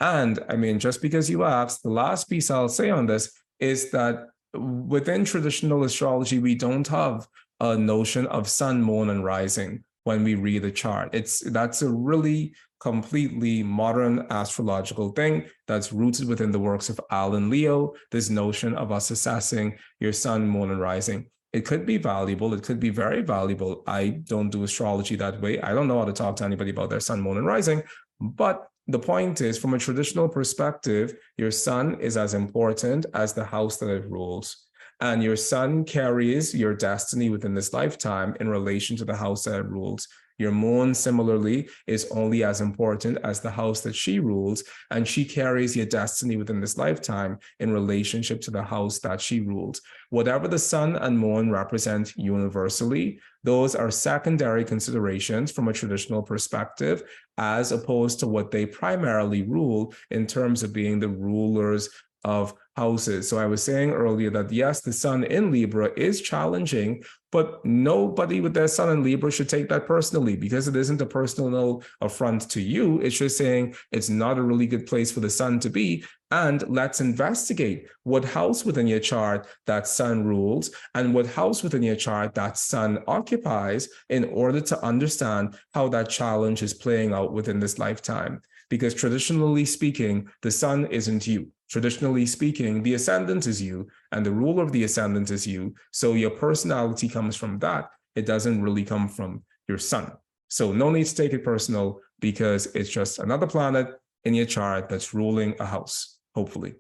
And I mean, just because you asked, the last piece I'll say on this is that within traditional astrology, we don't have a notion of sun, moon, and rising when we read a chart. That's a really completely modern astrological thing that's rooted within the works of Alan Leo, this notion of us assessing your sun, moon, and rising. It could be valuable. It could be very valuable. I don't do astrology that way. I don't know how to talk to anybody about their sun, moon, and rising. But the point is, from a traditional perspective, your sun is as important as the house that it rules. And your sun carries your destiny within this lifetime in relation to the house that it rules. Your moon, similarly, is only as important as the house that she rules, and she carries your destiny within this lifetime in relationship to the house that she rules. Whatever the sun and moon represent universally, those are secondary considerations from a traditional perspective, as opposed to what they primarily rule in terms of being the rulers of houses. So I was saying earlier that yes, the sun in Libra is challenging, but nobody with their sun in Libra should take that personally, because it isn't a personal affront to you. It's just saying it's not a really good place for the sun to be. And let's investigate what house within your chart that sun rules and what house within your chart that sun occupies in order to understand how that challenge is playing out within this lifetime. Because traditionally speaking, the sun isn't you. Traditionally speaking, the ascendant is you, and the ruler of the ascendant is you. So your personality comes from that. It doesn't really come from your sun. So no need to take it personal, because it's just another planet in your chart that's ruling a house, hopefully.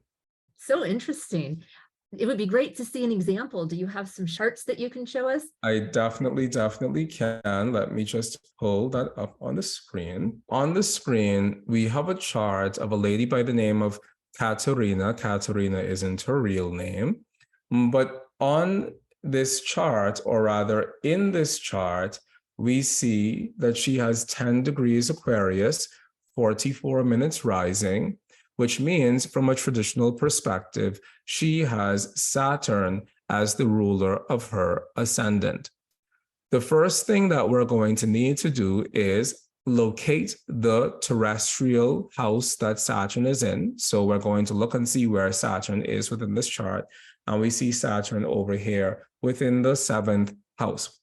So interesting. It would be great to see an example. Do you have some charts that you can show us? I definitely can. Let me just pull that up on the screen. On the screen, we have a chart of a lady by the name of Katerina. Katerina isn't her real name, but on this chart, or rather in this chart, we see that she has 10 degrees Aquarius, 44 minutes rising, which means from a traditional perspective, she has Saturn as the ruler of her ascendant. The first thing that we're going to need to do is locate the terrestrial house that Saturn is in. So we're going to look and see where Saturn is within this chart. And we see Saturn over here within the 7th house.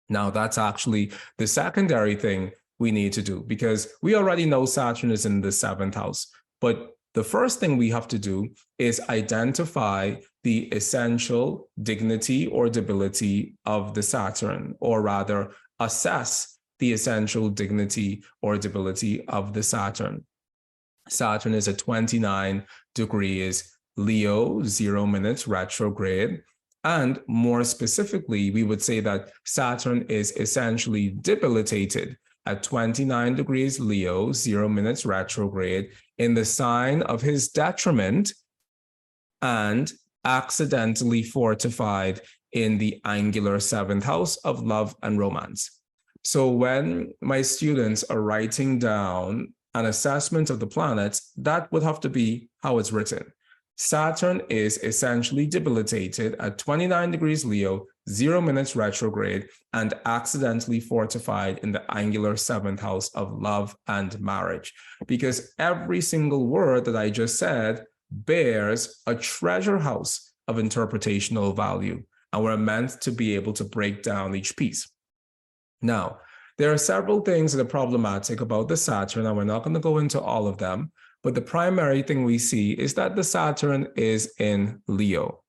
Now, that's actually the secondary thing we need to do, because we already know Saturn is in the 7th house. But the first thing we have to do is identify the essential dignity or debility of the Saturn, or rather assess the essential dignity or debility of the Saturn. Saturn is at 29 degrees Leo, 0 minutes retrograde. And more specifically, we would say that Saturn is essentially debilitated at 29 degrees Leo, 0 minutes retrograde, in the sign of his detriment, and accidentally fortified in the angular 7th house of love and romance. So when my students are writing down an assessment of the planets, that would have to be how it's written. Saturn is essentially debilitated at 29 degrees Leo, 0 minutes retrograde, and accidentally fortified in the angular 7th house of love and marriage. Because every single word that I just said bears a treasure house of interpretational value, and we're meant to be able to break down each piece. Now, there are several things that are problematic about the Saturn, and we're not going to go into all of them. But the primary thing we see is that the Saturn is in Leo.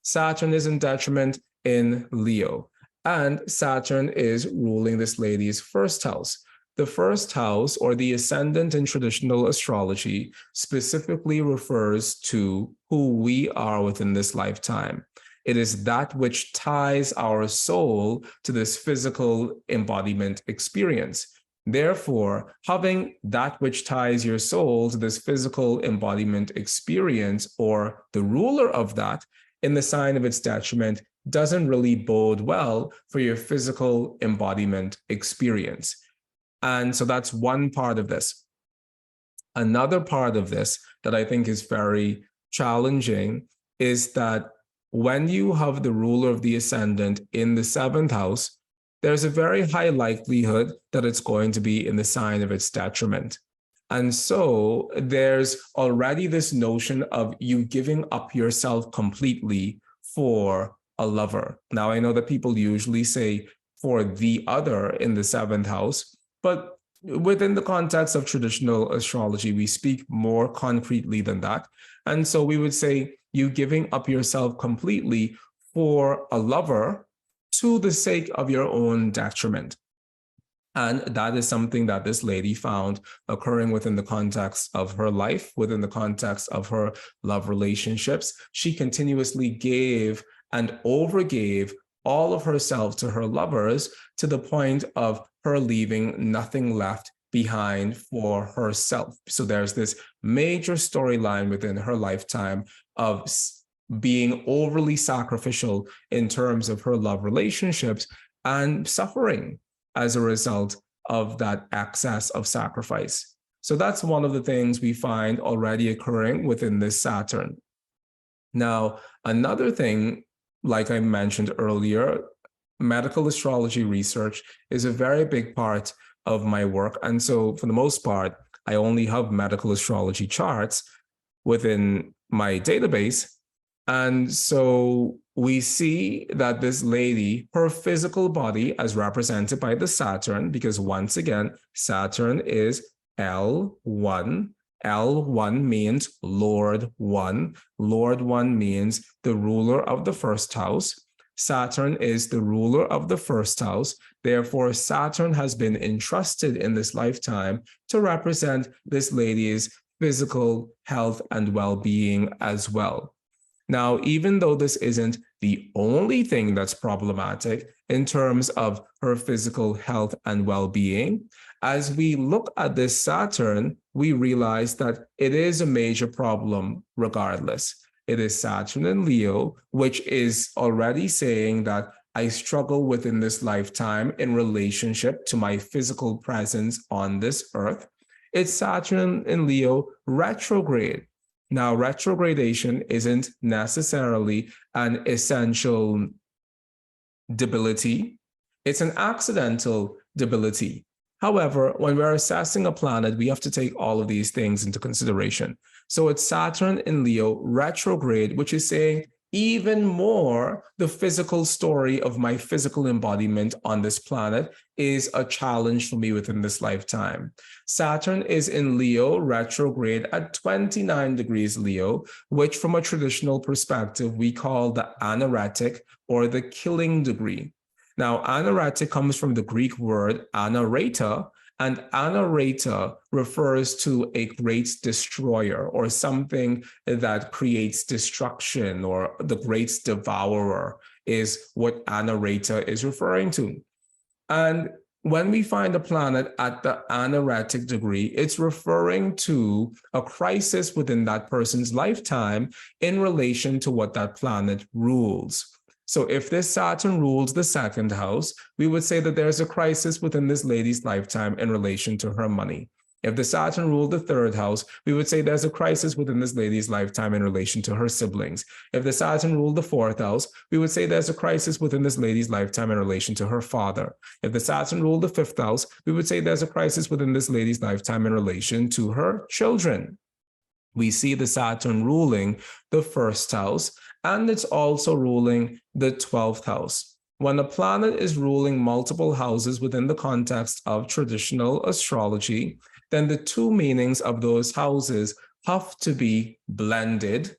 Saturn is in detriment in Leo. And Saturn is ruling this lady's 1st house. The 1st house, or the ascendant in traditional astrology, specifically refers to who we are within this lifetime. It is that which ties our soul to this physical embodiment experience. Therefore, having that which ties your soul to this physical embodiment experience, or the ruler of that, in the sign of its detriment, doesn't really bode well for your physical embodiment experience. And so that's one part of this. Another part of this that I think is very challenging is that when you have the ruler of the ascendant in the 7th house, there's a very high likelihood that it's going to be in the sign of its detriment. And so there's already this notion of you giving up yourself completely for a lover. Now, I know that people usually say for the other in the 7th house, but within the context of traditional astrology, we speak more concretely than that. And so we would say you giving up yourself completely for a lover to the sake of your own detriment. And that is something that this lady found occurring within the context of her life, within the context of her love relationships. She continuously gave and overgave all of herself to her lovers, to the point of her leaving nothing left behind for herself. So there's this major storyline within her lifetime of being overly sacrificial in terms of her love relationships and suffering as a result of that excess of sacrifice. So that's one of the things we find already occurring within this Saturn. Now, another thing, like I mentioned earlier, medical astrology research is a very big part of my work. And so for the most part, I only have medical astrology charts within my database. And so we see that this lady, her physical body as represented by the Saturn, because once again, Saturn is L1. L1 means Lord 1. Lord 1 means the ruler of the 1st house. Saturn is the ruler of the 1st house. Therefore, Saturn has been entrusted in this lifetime to represent this lady's physical health and well-being as well. Now, even though this isn't the only thing that's problematic in terms of her physical health and well-being, as we look at this Saturn, we realize that it is a major problem regardless. It is Saturn in Leo, which is already saying that I struggle within this lifetime in relationship to my physical presence on this earth. It's Saturn in Leo retrograde. Now, retrogradation isn't necessarily an essential debility. It's an accidental debility. However, when we're assessing a planet, we have to take all of these things into consideration. So it's Saturn in Leo retrograde, which is saying even more the physical story of my physical embodiment on this planet is a challenge for me within this lifetime. Saturn is in Leo retrograde at 29 degrees Leo, which from a traditional perspective, we call the anaretic or the killing degree. Now, anaretic comes from the Greek word anareta, and anareta refers to a great destroyer or something that creates destruction, or the great devourer is what anareta is referring to. And when we find a planet at the anaretic degree, it's referring to a crisis within that person's lifetime in relation to what that planet rules. So if this Saturn rules the second house, we would say that there's a crisis within this lady's lifetime in relation to her money. If the Saturn ruled the third house, we would say there's a crisis within this lady's lifetime in relation to her siblings. If the Saturn ruled the fourth house, we would say there's a crisis within this lady's lifetime in relation to her father. If the Saturn ruled the fifth house, we would say there's a crisis within this lady's lifetime in relation to her children. We see the Saturn ruling the first house, and it's also ruling the 12th house. When a planet is ruling multiple houses within the context of traditional astrology, then the two meanings of those houses have to be blended,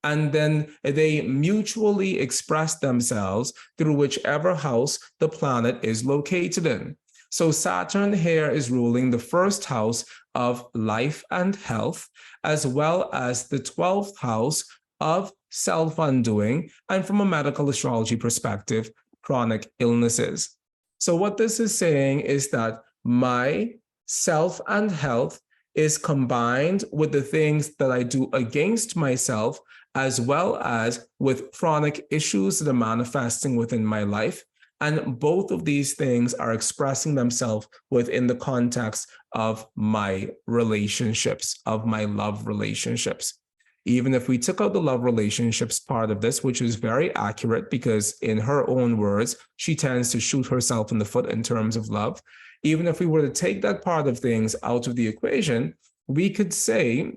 and then they mutually express themselves through whichever house the planet is located in. So Saturn here is ruling the first house of life and health, as well as the 12th house of self-undoing, and from a medical astrology perspective, chronic illnesses. So what this is saying is that my self and health is combined with the things that I do against myself, as well as with chronic issues that are manifesting within my life. And both of these things are expressing themselves within the context of my relationships, of my love relationships. Even if we took out the love relationships part of this, which is very accurate because in her own words, she tends to shoot herself in the foot in terms of love. Even if we were to take that part of things out of the equation, we could say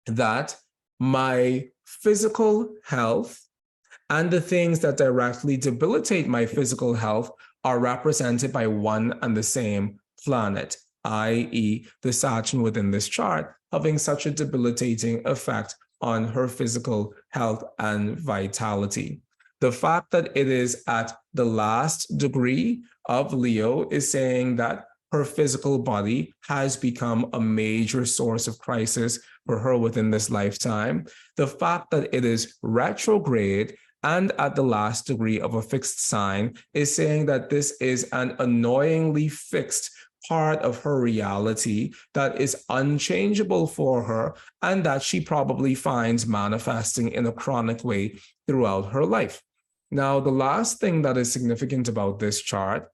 that my physical health and the things that directly debilitate my physical health are represented by one and the same planet, i.e. the Saturn within this chart having such a debilitating effect on her physical health and vitality. The fact that it is at the last degree of Leo is saying that her physical body has become a major source of crisis for her within this lifetime. The fact that it is retrograde and at the last degree of a fixed sign is saying that this is an annoyingly fixed part of her reality that is unchangeable for her and that she probably finds manifesting in a chronic way throughout her life. Now, the last thing that is significant about this chart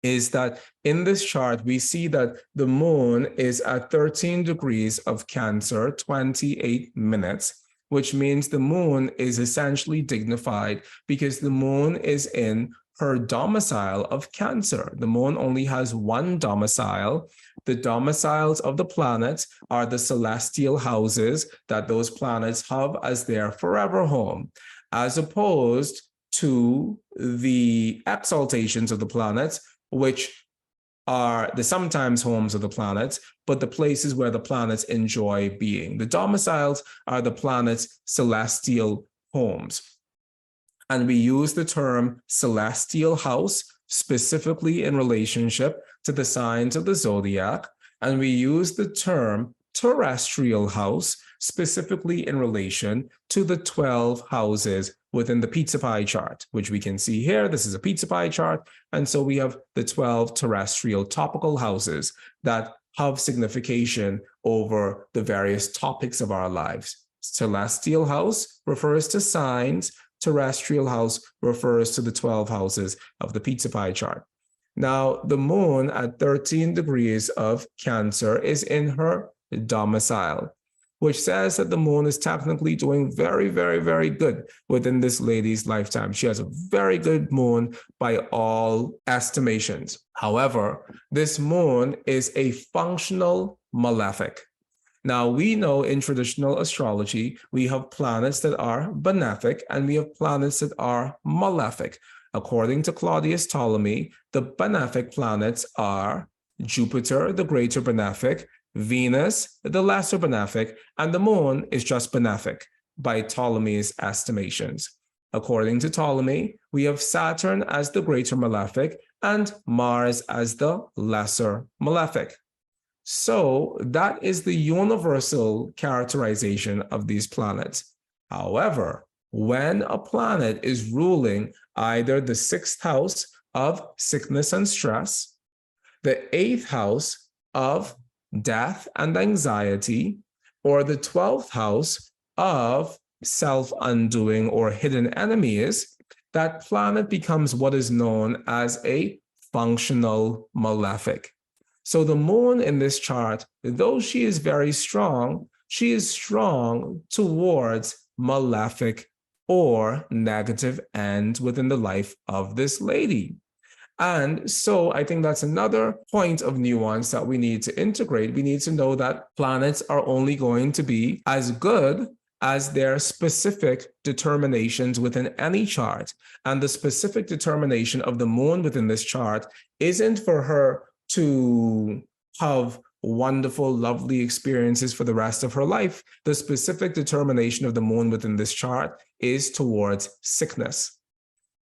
is that in this chart, we see that the moon is at 13 degrees of Cancer, 28 minutes, which means the moon is essentially dignified because the moon is in her domicile of Cancer. The moon only has one domicile. The domiciles of the planets are the celestial houses that those planets have as their forever home, as opposed to the exaltations of the planets, which are the sometimes homes of the planets, but the places where the planets enjoy being. The domiciles are the planets' celestial homes. And we use the term celestial house specifically in relationship to the signs of the zodiac. And we use the term terrestrial house specifically in relation to the 12 houses within the pizza pie chart, which we can see here. This is a pizza pie chart. And so we have the 12 terrestrial topical houses that have signification over the various topics of our lives. Celestial house refers to signs. Terrestrial house refers to the 12 houses of the pizza pie chart. Now, the moon at 13 degrees of Cancer is in her domicile, which says that the moon is technically doing very, very, very good within this lady's lifetime. She has a very good moon by all estimations. However, this moon is a functional malefic. Now, we know in traditional astrology, we have planets that are benefic and we have planets that are malefic. According to Claudius Ptolemy, the benefic planets are Jupiter, the greater benefic, Venus, the lesser benefic, and the moon is just benefic by Ptolemy's estimations. According to Ptolemy, we have Saturn as the greater malefic and Mars as the lesser malefic. So that is the universal characterization of these planets. However, when a planet is ruling either the 6th house of sickness and stress, the 8th house of death and anxiety, or the 12th house of self-undoing or hidden enemies, that planet becomes what is known as a functional malefic. So the moon in this chart, though she is very strong, she is strong towards malefic or negative ends within the life of this lady. And so I think that's another point of nuance that we need to integrate. We need to know that planets are only going to be as good as their specific determinations within any chart. And the specific determination of the moon within this chart isn't for her to have wonderful, lovely experiences for the rest of her life. The specific determination of the moon within this chart is towards sickness.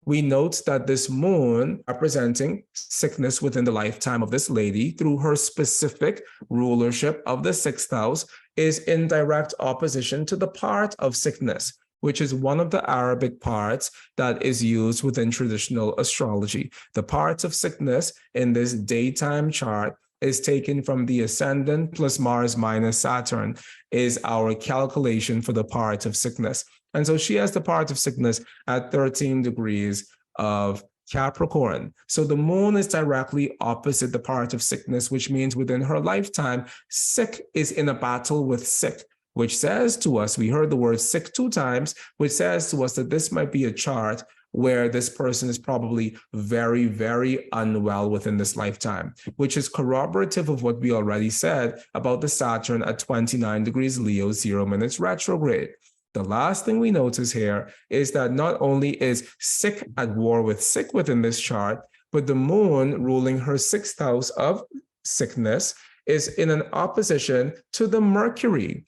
We note that this moon representing sickness within the lifetime of this lady through her specific rulership of the 6th house is in direct opposition to the part of sickness, which is one of the Arabic parts that is used within traditional astrology. The parts of sickness in this daytime chart is taken from the ascendant plus Mars minus Saturn is our calculation for the part of sickness. And so she has the part of sickness at 13 degrees of Capricorn. So the moon is directly opposite the part of sickness, which means within her lifetime, sick is in a battle with sick, which says to us, we heard the word sick 2 times, which says to us that this might be a chart where this person is probably very, very unwell within this lifetime, which is corroborative of what we already said about the Saturn at 29 degrees Leo, 0 minutes retrograde. The last thing we notice here is that not only is sick at war with sick within this chart, but the moon ruling her 6th house of sickness is in an opposition to the Mercury,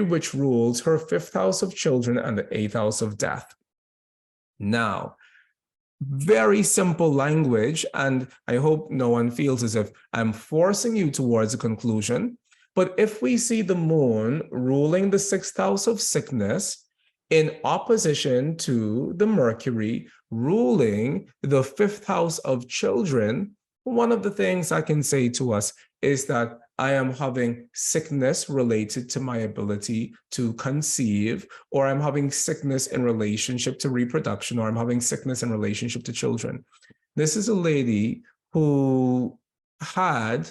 which rules her 5th house of children and the 8th house of death. Now, very simple language, and I hope no one feels as if I'm forcing you towards a conclusion. But if we see the moon ruling the 6th house of sickness in opposition to the Mercury ruling the 5th house of children, one of the things I can say to us is that I am having sickness related to my ability to conceive, or I'm having sickness in relationship to reproduction, or I'm having sickness in relationship to children. This is a lady who had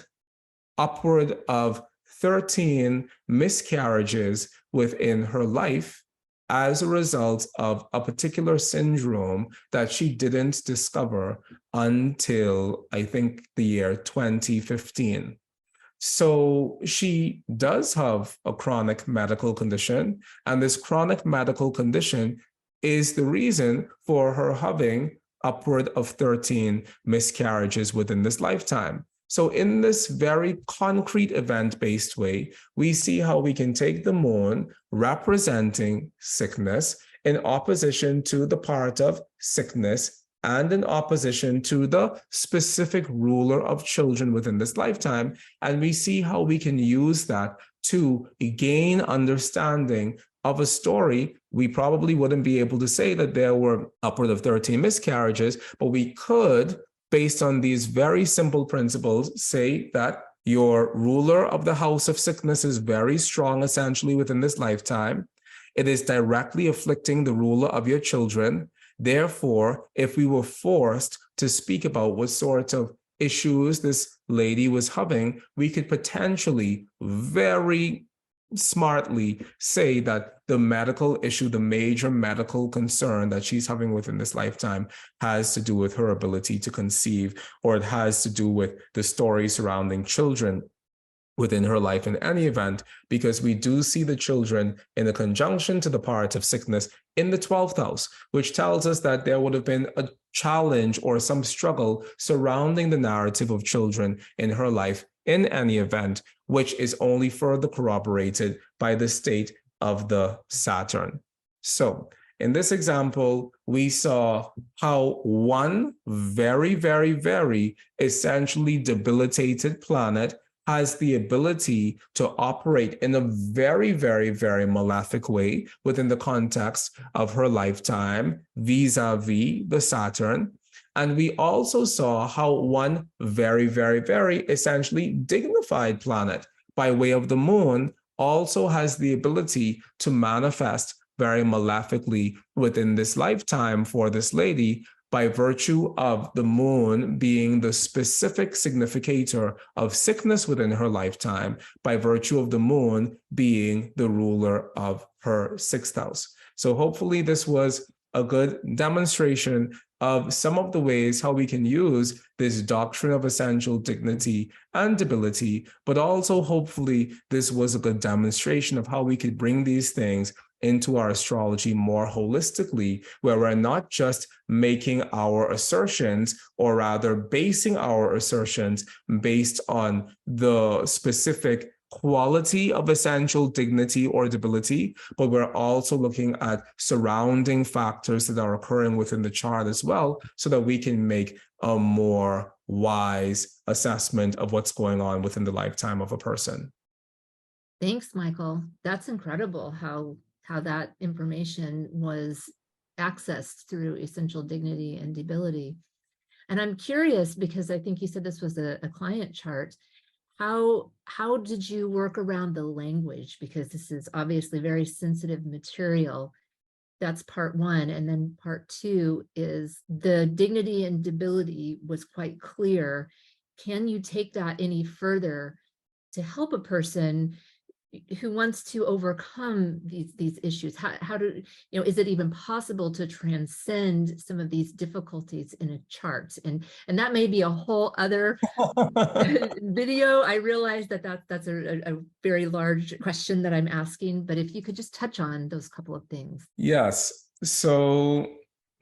upward of 13 miscarriages within her life as a result of a particular syndrome that she didn't discover until, I think, the year 2015. So she does have a chronic medical condition, and this chronic medical condition is the reason for her having upward of 13 miscarriages within this lifetime. So in this very concrete event-based way, we see how we can take the moon representing sickness in opposition to the part of sickness and in opposition to the specific ruler of children within this lifetime. And we see how we can use that to gain understanding of a story. We probably wouldn't be able to say that there were upward of 13 miscarriages, but we could, based on these very simple principles, say that your ruler of the house of sickness is very strong essentially within this lifetime. It is directly afflicting the ruler of your children. Therefore, if we were forced to speak about what sort of issues this lady was having, we could potentially very smartly say that the medical issue, the major medical concern that she's having within this lifetime has to do with her ability to conceive, or it has to do with the story surrounding children within her life in any event, because we do see the children in a conjunction to the part of sickness in the 12th house, which tells us that there would have been a challenge or some struggle surrounding the narrative of children in her life in any event, which is only further corroborated by the state of the Saturn. So in this example, we saw how one very, very, very essentially debilitated planet has the ability to operate in a very, very, very malefic way within the context of her lifetime vis-a-vis the Saturn. And we also saw how one very, very, very essentially dignified planet by way of the moon also has the ability to manifest very malefically within this lifetime for this lady, by virtue of the moon being the specific significator of sickness within her lifetime, by virtue of the moon being the ruler of her 6th house. So hopefully this was a good demonstration of some of the ways how we can use this doctrine of essential dignity and debility, but also hopefully this was a good demonstration of how we could bring these things into our astrology more holistically, where we're not just making our assertions, or rather basing our assertions based on the specific quality of essential dignity or debility, but we're also looking at surrounding factors that are occurring within the chart as well, so that we can make a more wise assessment of what's going on within the lifetime of a person. Thanks, Michael. That's incredible how that information was accessed through essential dignity and debility. And I'm curious, because I think you said this was a client chart. How did you work around the language? Because this is obviously very sensitive material. That's part one. And then part two is the dignity and debility was quite clear. Can you take that any further to help a person who wants to overcome these issues? How do, is it even possible to transcend some of these difficulties in a chart? And that may be a whole other video. I realize that's a very large question that I'm asking, but if you could just touch on those couple of things. Yes. So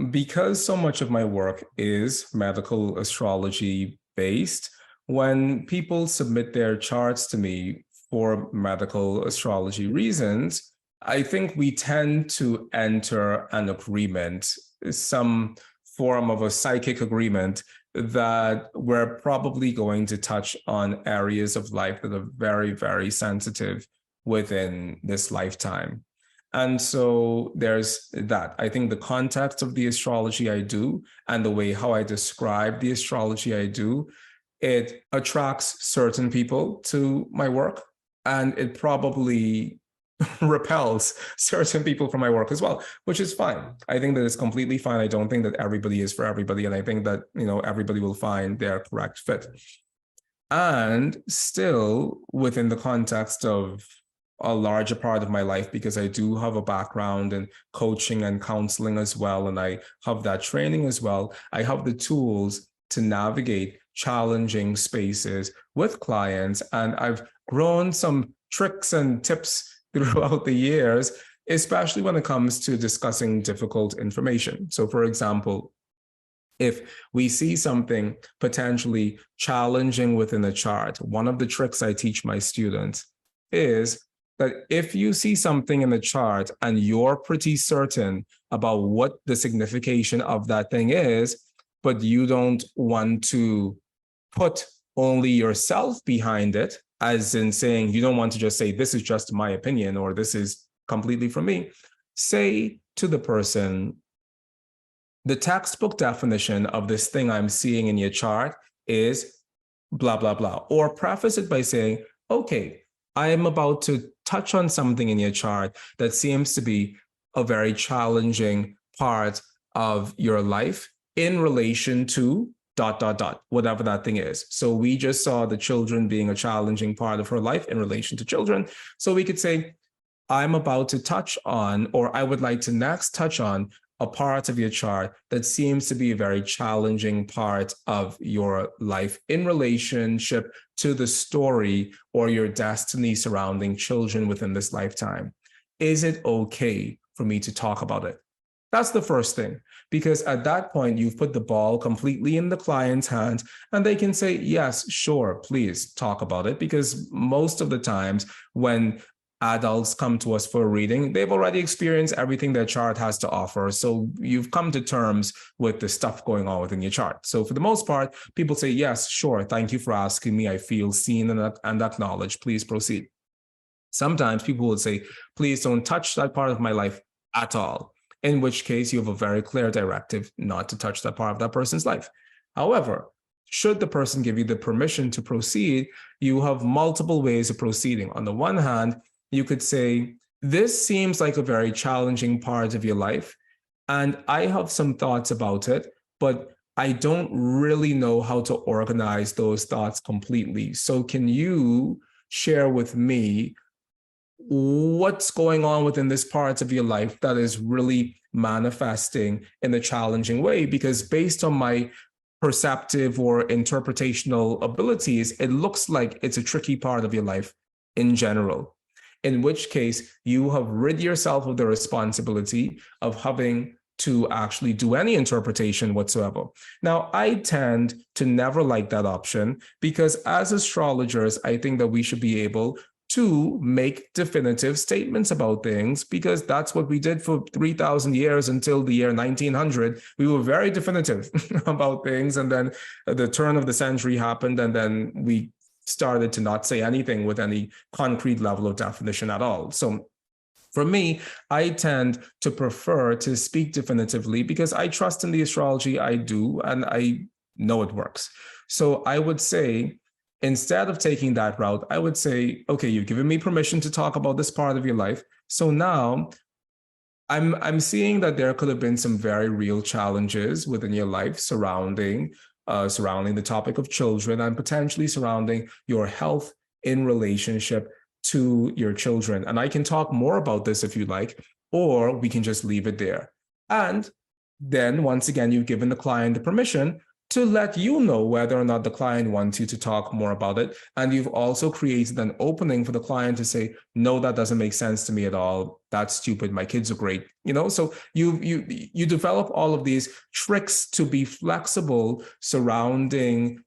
because so much of my work is medical astrology based, when people submit their charts to me for medical astrology reasons, I think we tend to enter an agreement, some form of a psychic agreement, that we're probably going to touch on areas of life that are very, very sensitive within this lifetime. And so there's that. I think the context of the astrology I do and the way how I describe the astrology I do, it attracts certain people to my work, and it probably repels certain people from my work as well, which is fine. I think that it's completely fine. I don't think that everybody is for everybody. And I think that, everybody will find their correct fit. And still within the context of a larger part of my life, because I do have a background in coaching and counseling as well, and I have that training as well, I have the tools to navigate challenging spaces with clients. And I've grown some tricks and tips throughout the years, especially when it comes to discussing difficult information. So for example, if we see something potentially challenging within a chart, one of the tricks I teach my students is that if you see something in the chart and you're pretty certain about what the signification of that thing is, but you don't want to put only yourself behind it, as in saying, you don't want to just say, this is just my opinion, or this is completely from me. Say to the person, the textbook definition of this thing I'm seeing in your chart is blah, blah, blah. Or preface it by saying, okay, I am about to touch on something in your chart that seems to be a very challenging part of your life. in relation to dot, dot, dot, whatever that thing is. So we just saw the children being a challenging part of her life in relation to children. So we could say, I'm about to touch on, or I would like to next touch on a part of your chart that seems to be a very challenging part of your life in relationship to the story or your destiny surrounding children within this lifetime. Is it okay for me to talk about it? That's the first thing, because at that point, you've put the ball completely in the client's hands and they can say, yes, sure, please talk about it. Because most of the times when adults come to us for a reading, they've already experienced everything their chart has to offer. So you've come to terms with the stuff going on within your chart. So for the most part, people say, yes, sure, thank you for asking me. I feel seen and acknowledged. Please proceed. Sometimes people will say, please don't touch that part of my life at all, in which case you have a very clear directive not to touch that part of that person's life. However, should the person give you the permission to proceed, you have multiple ways of proceeding. On the one hand, you could say, this seems like a very challenging part of your life, and I have some thoughts about it, but I don't really know how to organize those thoughts completely. So can you share with me what's going on within this part of your life that is really manifesting in a challenging way? Because based on my perceptive or interpretational abilities, it looks like it's a tricky part of your life in general, in which case you have rid yourself of the responsibility of having to actually do any interpretation whatsoever. Now, I tend to never like that option because as astrologers, I think that we should be able to make definitive statements about things, because that's what we did for 3,000 years until the year 1900. We were very definitive about things. And then the turn of the century happened, and then we started to not say anything with any concrete level of definition at all. So for me, I tend to prefer to speak definitively because I trust in the astrology I do, and I know it works. So I would say, instead of taking that route, I would say, okay, you've given me permission to talk about this part of your life. So now I'm seeing that there could have been some very real challenges within your life surrounding the topic of children, and potentially surrounding your health in relationship to your children. And I can talk more about this if you like, or we can just leave it there. And then once again, you've given the client the permission to let you know whether or not the client wants you to talk more about it. And you've also created an opening for the client to say, no, that doesn't make sense to me at all. That's stupid. My kids are great. So you develop all of these tricks to be flexible surrounding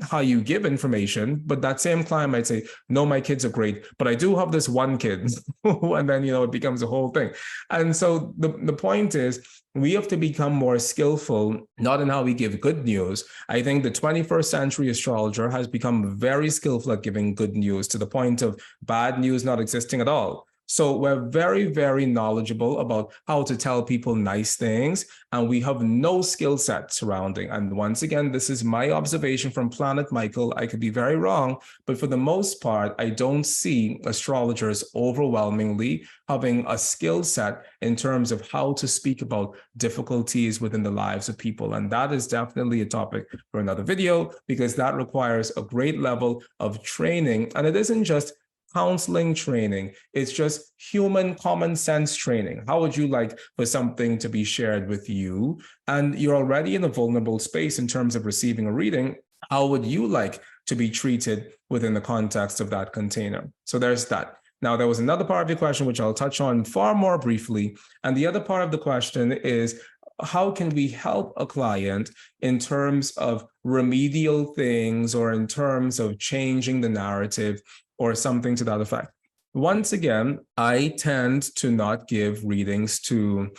how you give information. But that same client might say, no, my kids are great, but I do have this one kid. And then, it becomes a whole thing. And so the point is, we have to become more skillful, not in how we give good news. I think the 21st century astrologer has become very skillful at giving good news, to the point of bad news not existing at all. So we're very, very knowledgeable about how to tell people nice things, and we have no skill set surrounding. And once again, this is my observation from Planet Mychal. I could be very wrong, but for the most part, I don't see astrologers overwhelmingly having a skill set in terms of how to speak about difficulties within the lives of people. And that is definitely a topic for another video, because that requires a great level of training. And it isn't just counseling training, it's just human common sense training. How would you like for something to be shared with you, and you're already in a vulnerable space in terms of receiving a reading? How would you like to be treated within the context of that container? So there's that. Now, there was another part of your question, which I'll touch on far more briefly. And the other part of the question is, how can we help a client in terms of remedial things, or in terms of changing the narrative, or something to that effect? Once again, I tend to not give readings to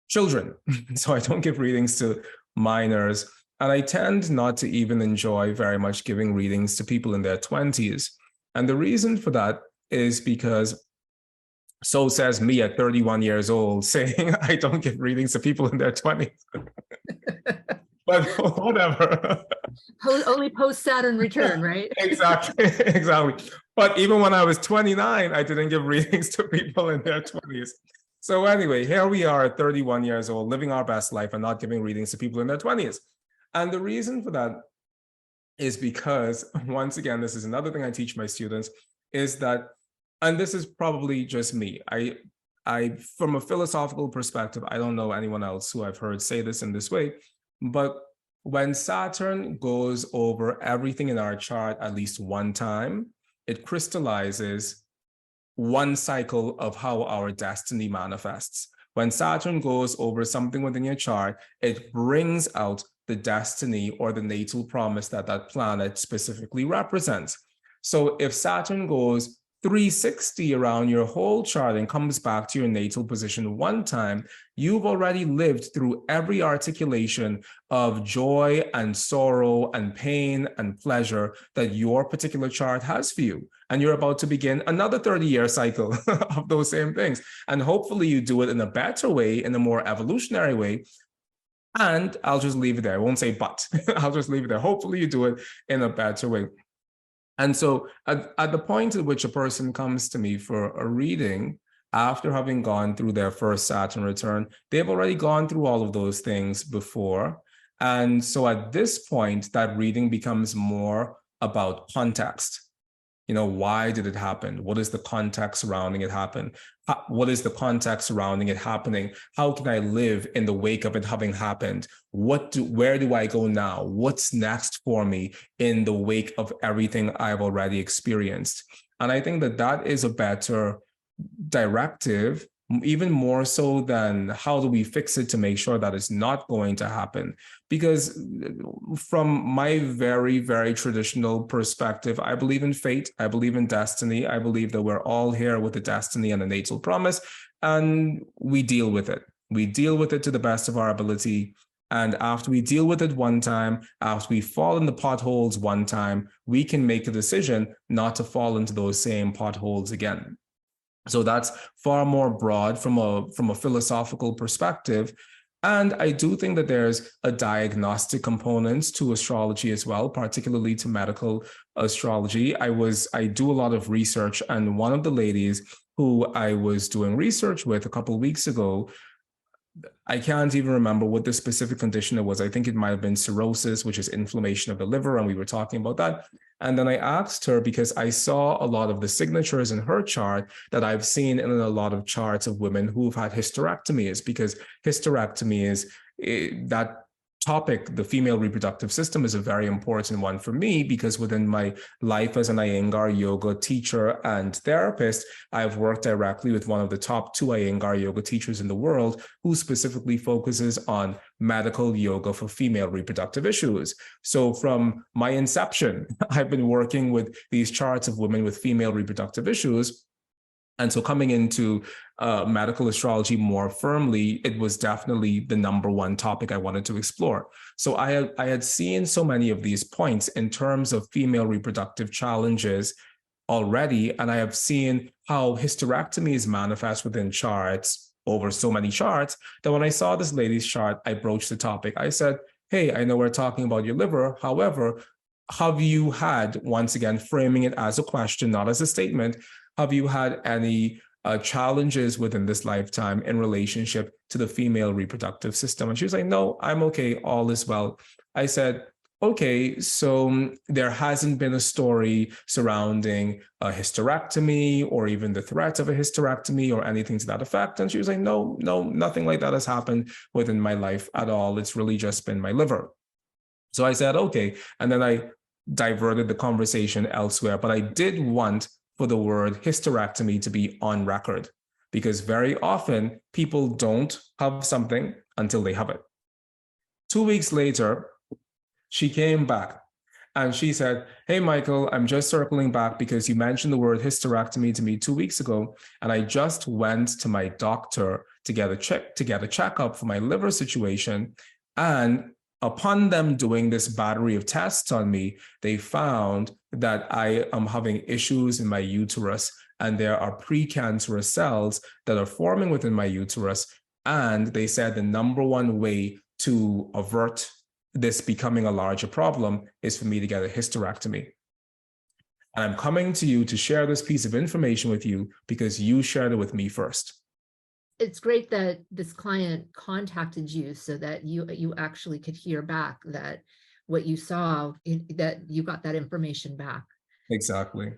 children. So I don't give readings to minors. And I tend not to even enjoy very much giving readings to people in their 20s. And the reason for that is because, so says me at 31 years old, saying I don't give readings to people in their 20s. But whatever. Only post Saturn return, right? Exactly. But even when I was 29, I didn't give readings to people in their 20s. So anyway, here we are at 31 years old, living our best life and not giving readings to people in their 20s. And the reason for that is because, once again, this is another thing I teach my students, is that, and this is probably just me, I, from a philosophical perspective, I don't know anyone else who I've heard say this in this way, but when Saturn goes over everything in our chart at least one time, it crystallizes one cycle of how our destiny manifests. When Saturn goes over something within your chart, it brings out the destiny or the natal promise that that planet specifically represents. So if Saturn goes 360 around your whole chart and comes back to your natal position one time, you've already lived through every articulation of joy and sorrow and pain and pleasure that your particular chart has for you. And you're about to begin another 30-year cycle of those same things. And hopefully you do it in a better way, in a more evolutionary way. And I'll just leave it there. I won't say but. I'll just leave it there. Hopefully you do it in a better way. And so at the point at which a person comes to me for a reading, after having gone through their first Saturn return, they've already gone through all of those things before. And so at this point, that reading becomes more about context. You know, why did it happen? What is the context surrounding it happen? What is the context surrounding it happening? How can I live in the wake of it having happened? Where do I go now? What's next for me in the wake of everything I've already experienced? And I think that that is a better directive, even more so than how do we fix it to make sure that it's not going to happen. Because from my very, very traditional perspective, I believe in fate. I believe in destiny. I believe that we're all here with a destiny and a natal promise, and we deal with it. We deal with it to the best of our ability. And after we deal with it one time, after we fall in the potholes one time, we can make a decision not to fall into those same potholes again. So that's far more broad from a philosophical perspective. And I do think that there's a diagnostic component to astrology as well, particularly to medical astrology. I do a lot of research, and one of the ladies who I was doing research with a couple of weeks ago, I can't even remember what the specific condition it was. I think it might have been cirrhosis, which is inflammation of the liver, and we were talking about that. And then I asked her, because I saw a lot of the signatures in her chart that I've seen in a lot of charts of women who've had hysterectomies, because hysterectomy is that topic, the female reproductive system, is a very important one for me, because within my life as an Iyengar yoga teacher and therapist, I've worked directly with one of the top 2 Iyengar yoga teachers in the world who specifically focuses on medical yoga for female reproductive issues. So from my inception, I've been working with these charts of women with female reproductive issues. And so coming into medical astrology more firmly, it was definitely the #1 topic I wanted to explore. So I had seen so many of these points in terms of female reproductive challenges already, and I have seen how hysterectomies manifest within charts over so many charts that when I saw this lady's chart, I broached the topic. I said, hey, I know we're talking about your liver. However, have you had, once again, framing it as a question, not as a statement, have you had any challenges within this lifetime in relationship to the female reproductive system? And she was like, no, I'm okay. All is well. I said, okay, so there hasn't been a story surrounding a hysterectomy or even the threat of a hysterectomy or anything to that effect. And she was like, no, nothing like that has happened within my life at all. It's really just been my liver. So I said, okay. And then I diverted the conversation elsewhere, but I did want for the word hysterectomy to be on record, because very often people don't have something until they have it. 2 weeks later, she came back and she said, hey, Mychal, I'm just circling back because you mentioned the word hysterectomy to me 2 weeks ago. And I just went to my doctor to get a checkup for my liver situation. And upon them doing this battery of tests on me, they found that I am having issues in my uterus, and there are precancerous cells that are forming within my uterus. And they said the #1 way to avert this becoming a larger problem is for me to get a hysterectomy. And I'm coming to you to share this piece of information with you because you shared it with me first. it's great that this client contacted you so that you actually could hear back that what you saw, that you got that information back. Exactly.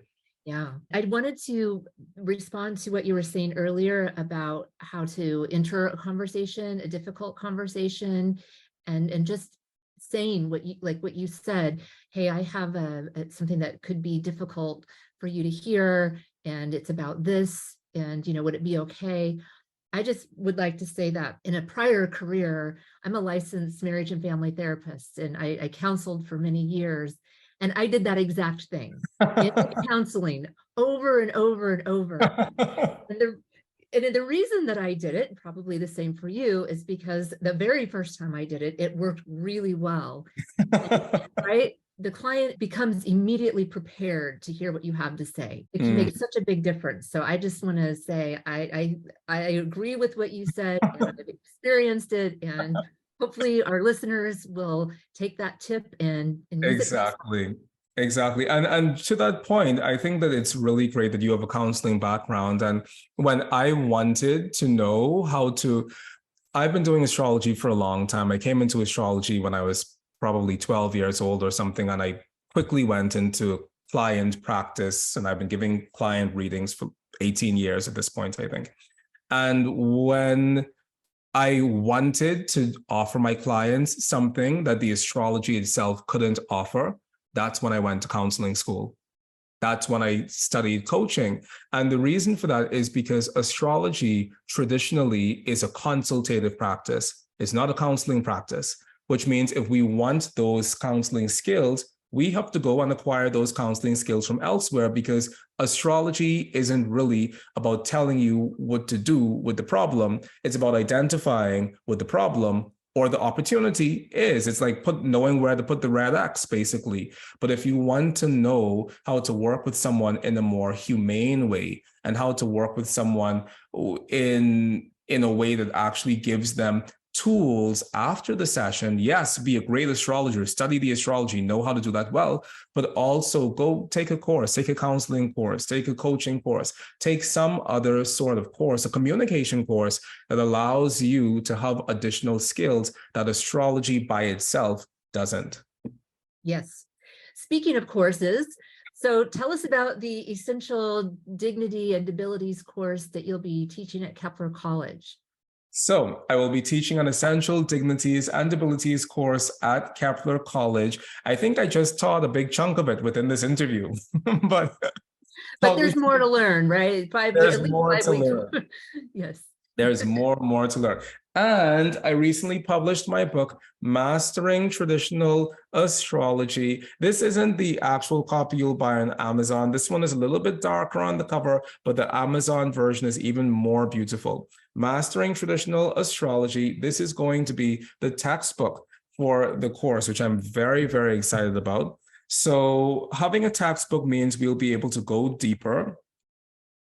Yeah, I wanted to respond to what you were saying earlier about how to enter a conversation, a difficult conversation, and just saying what you like what you said. Hey, I have something that could be difficult for you to hear, and it's about this, and would it be okay? I just would like to say that in a prior career, I'm a licensed marriage and family therapist, and I counseled for many years. And I did that exact thing in counseling over and over and over. And the reason that I did it, probably the same for you, is because the very first time I did it, it worked really well. Right? The client becomes immediately prepared to hear what you have to say. It can make such a big difference. So I just want to say I agree with what you said, and I've experienced it, and hopefully our listeners will take that tip and use it. Exactly. And to that point, I think that it's really great that you have a counseling background. And when I wanted to know I've been doing astrology for a long time. I came into astrology when I was probably 12 years old or something, and I quickly went into client practice, and I've been giving client readings for 18 years at this point, I think. And when I wanted to offer my clients something that the astrology itself couldn't offer, that's when I went to counseling school. That's when I studied coaching. And the reason for that is because astrology traditionally is a consultative practice. It's not a counseling practice, which means if we want those counseling skills, we have to go and acquire those counseling skills from elsewhere, because astrology isn't really about telling you what to do with the problem. It's about identifying what the problem or the opportunity is. It's like knowing where to put the red X, basically. But if you want to know how to work with someone in a more humane way, and how to work with someone in a way that actually gives them tools after the session, yes, be a great astrologer, study the astrology, know how to do that well, but also go take a course, take a counseling course, take a coaching course, take some other sort of course, a communication course that allows you to have additional skills that astrology by itself doesn't. Yes. Speaking of courses, so tell us about the Essential Dignity and Debilities course that you'll be teaching at Kepler College. So I will be teaching an Essential Dignities and Debilities course at Kepler College. I think I just taught a big chunk of it within this interview, but there's more to learn, right? There's more to learn. Yes. There's more to learn. And I recently published my book, Mastering Traditional Astrology. This isn't the actual copy you'll buy on Amazon. This one is a little bit darker on the cover, but the Amazon version is even more beautiful. Mastering Traditional Astrology. This is going to be the textbook for the course, which I'm very, very excited about. So having a textbook means we'll be able to go deeper.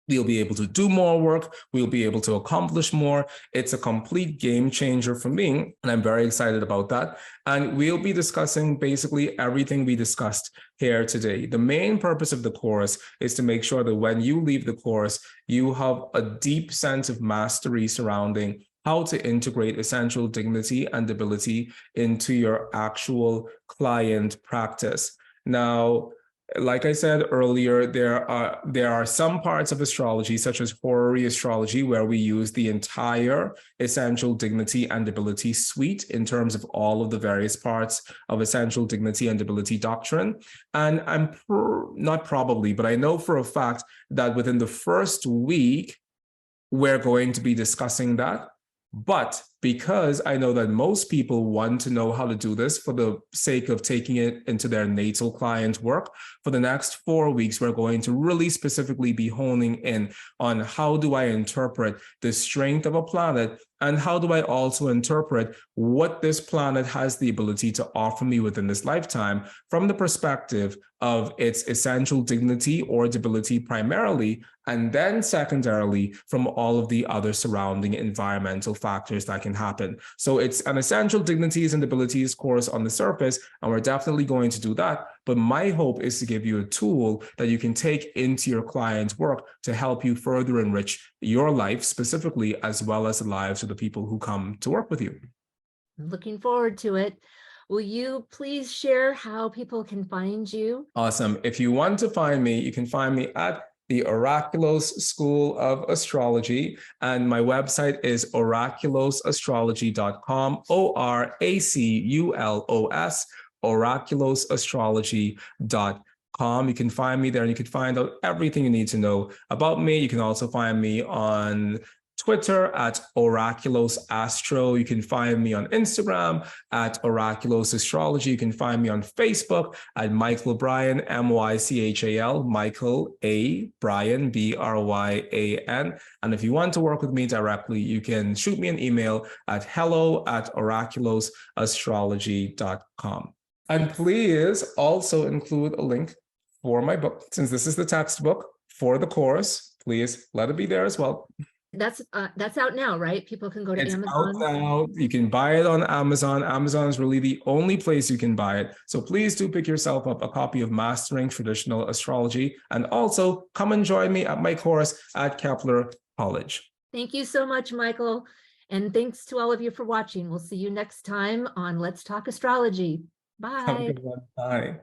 We'll be able to do more work. We'll be able to accomplish more. It's a complete game changer for me, and I'm very excited about that. And we'll be discussing basically everything we discussed here today. The main purpose of the course is to make sure that when you leave the course, you have a deep sense of mastery surrounding how to integrate essential dignity and debility into your actual client practice. Now, like I said earlier, there are some parts of astrology, such as horary astrology, where we use the entire Essential Dignity and Debility suite in terms of all of the various parts of Essential Dignity and Debility doctrine. And not probably, but I know for a fact that within the first week, we're going to be discussing that. But because I know that most people want to know how to do this for the sake of taking it into their natal client work, for the next 4 weeks, we're going to really specifically be honing in on how do I interpret the strength of a planet, and how do I also interpret what this planet has the ability to offer me within this lifetime from the perspective of its essential dignity or debility primarily, and then secondarily from all of the other surrounding environmental factors that can can happen. So it's an Essential Dignities and Debilities course on the surface, and we're definitely going to do that. But my hope is to give you a tool that you can take into your client's work to help you further enrich your life specifically, as well as the lives of the people who come to work with you. I'm looking forward to it. Will you please share how people can find you? Awesome. If you want to find me, you can find me at the Oraculos School of Astrology, and my website is oraculosastrology.com, ORACULOS, oraculosastrology.com. You can find me there, and you can find out everything you need to know about me. You can also find me on Twitter at Oraculos Astro. You can find me on Instagram at Oraculos Astrology. You can find me on Facebook at Mychal Bryan, MYCHAL, Mychal A. Bryan, BRYAN. And if you want to work with me directly, you can shoot me an email at hello@oraculosastrology.com. And please also include a link for my book. Since this is the textbook for the course, please let it be there as well. That's out now, right? People can go to Amazon. It's out now. You can buy it on Amazon. Amazon is really the only place you can buy it. So please do pick yourself up a copy of Mastering Traditional Astrology, and also come and join me at my course at Kepler College. Thank you so much, Mychal. And thanks to all of you for watching. We'll see you next time on Let's Talk Astrology. Bye. Have a good one. Bye.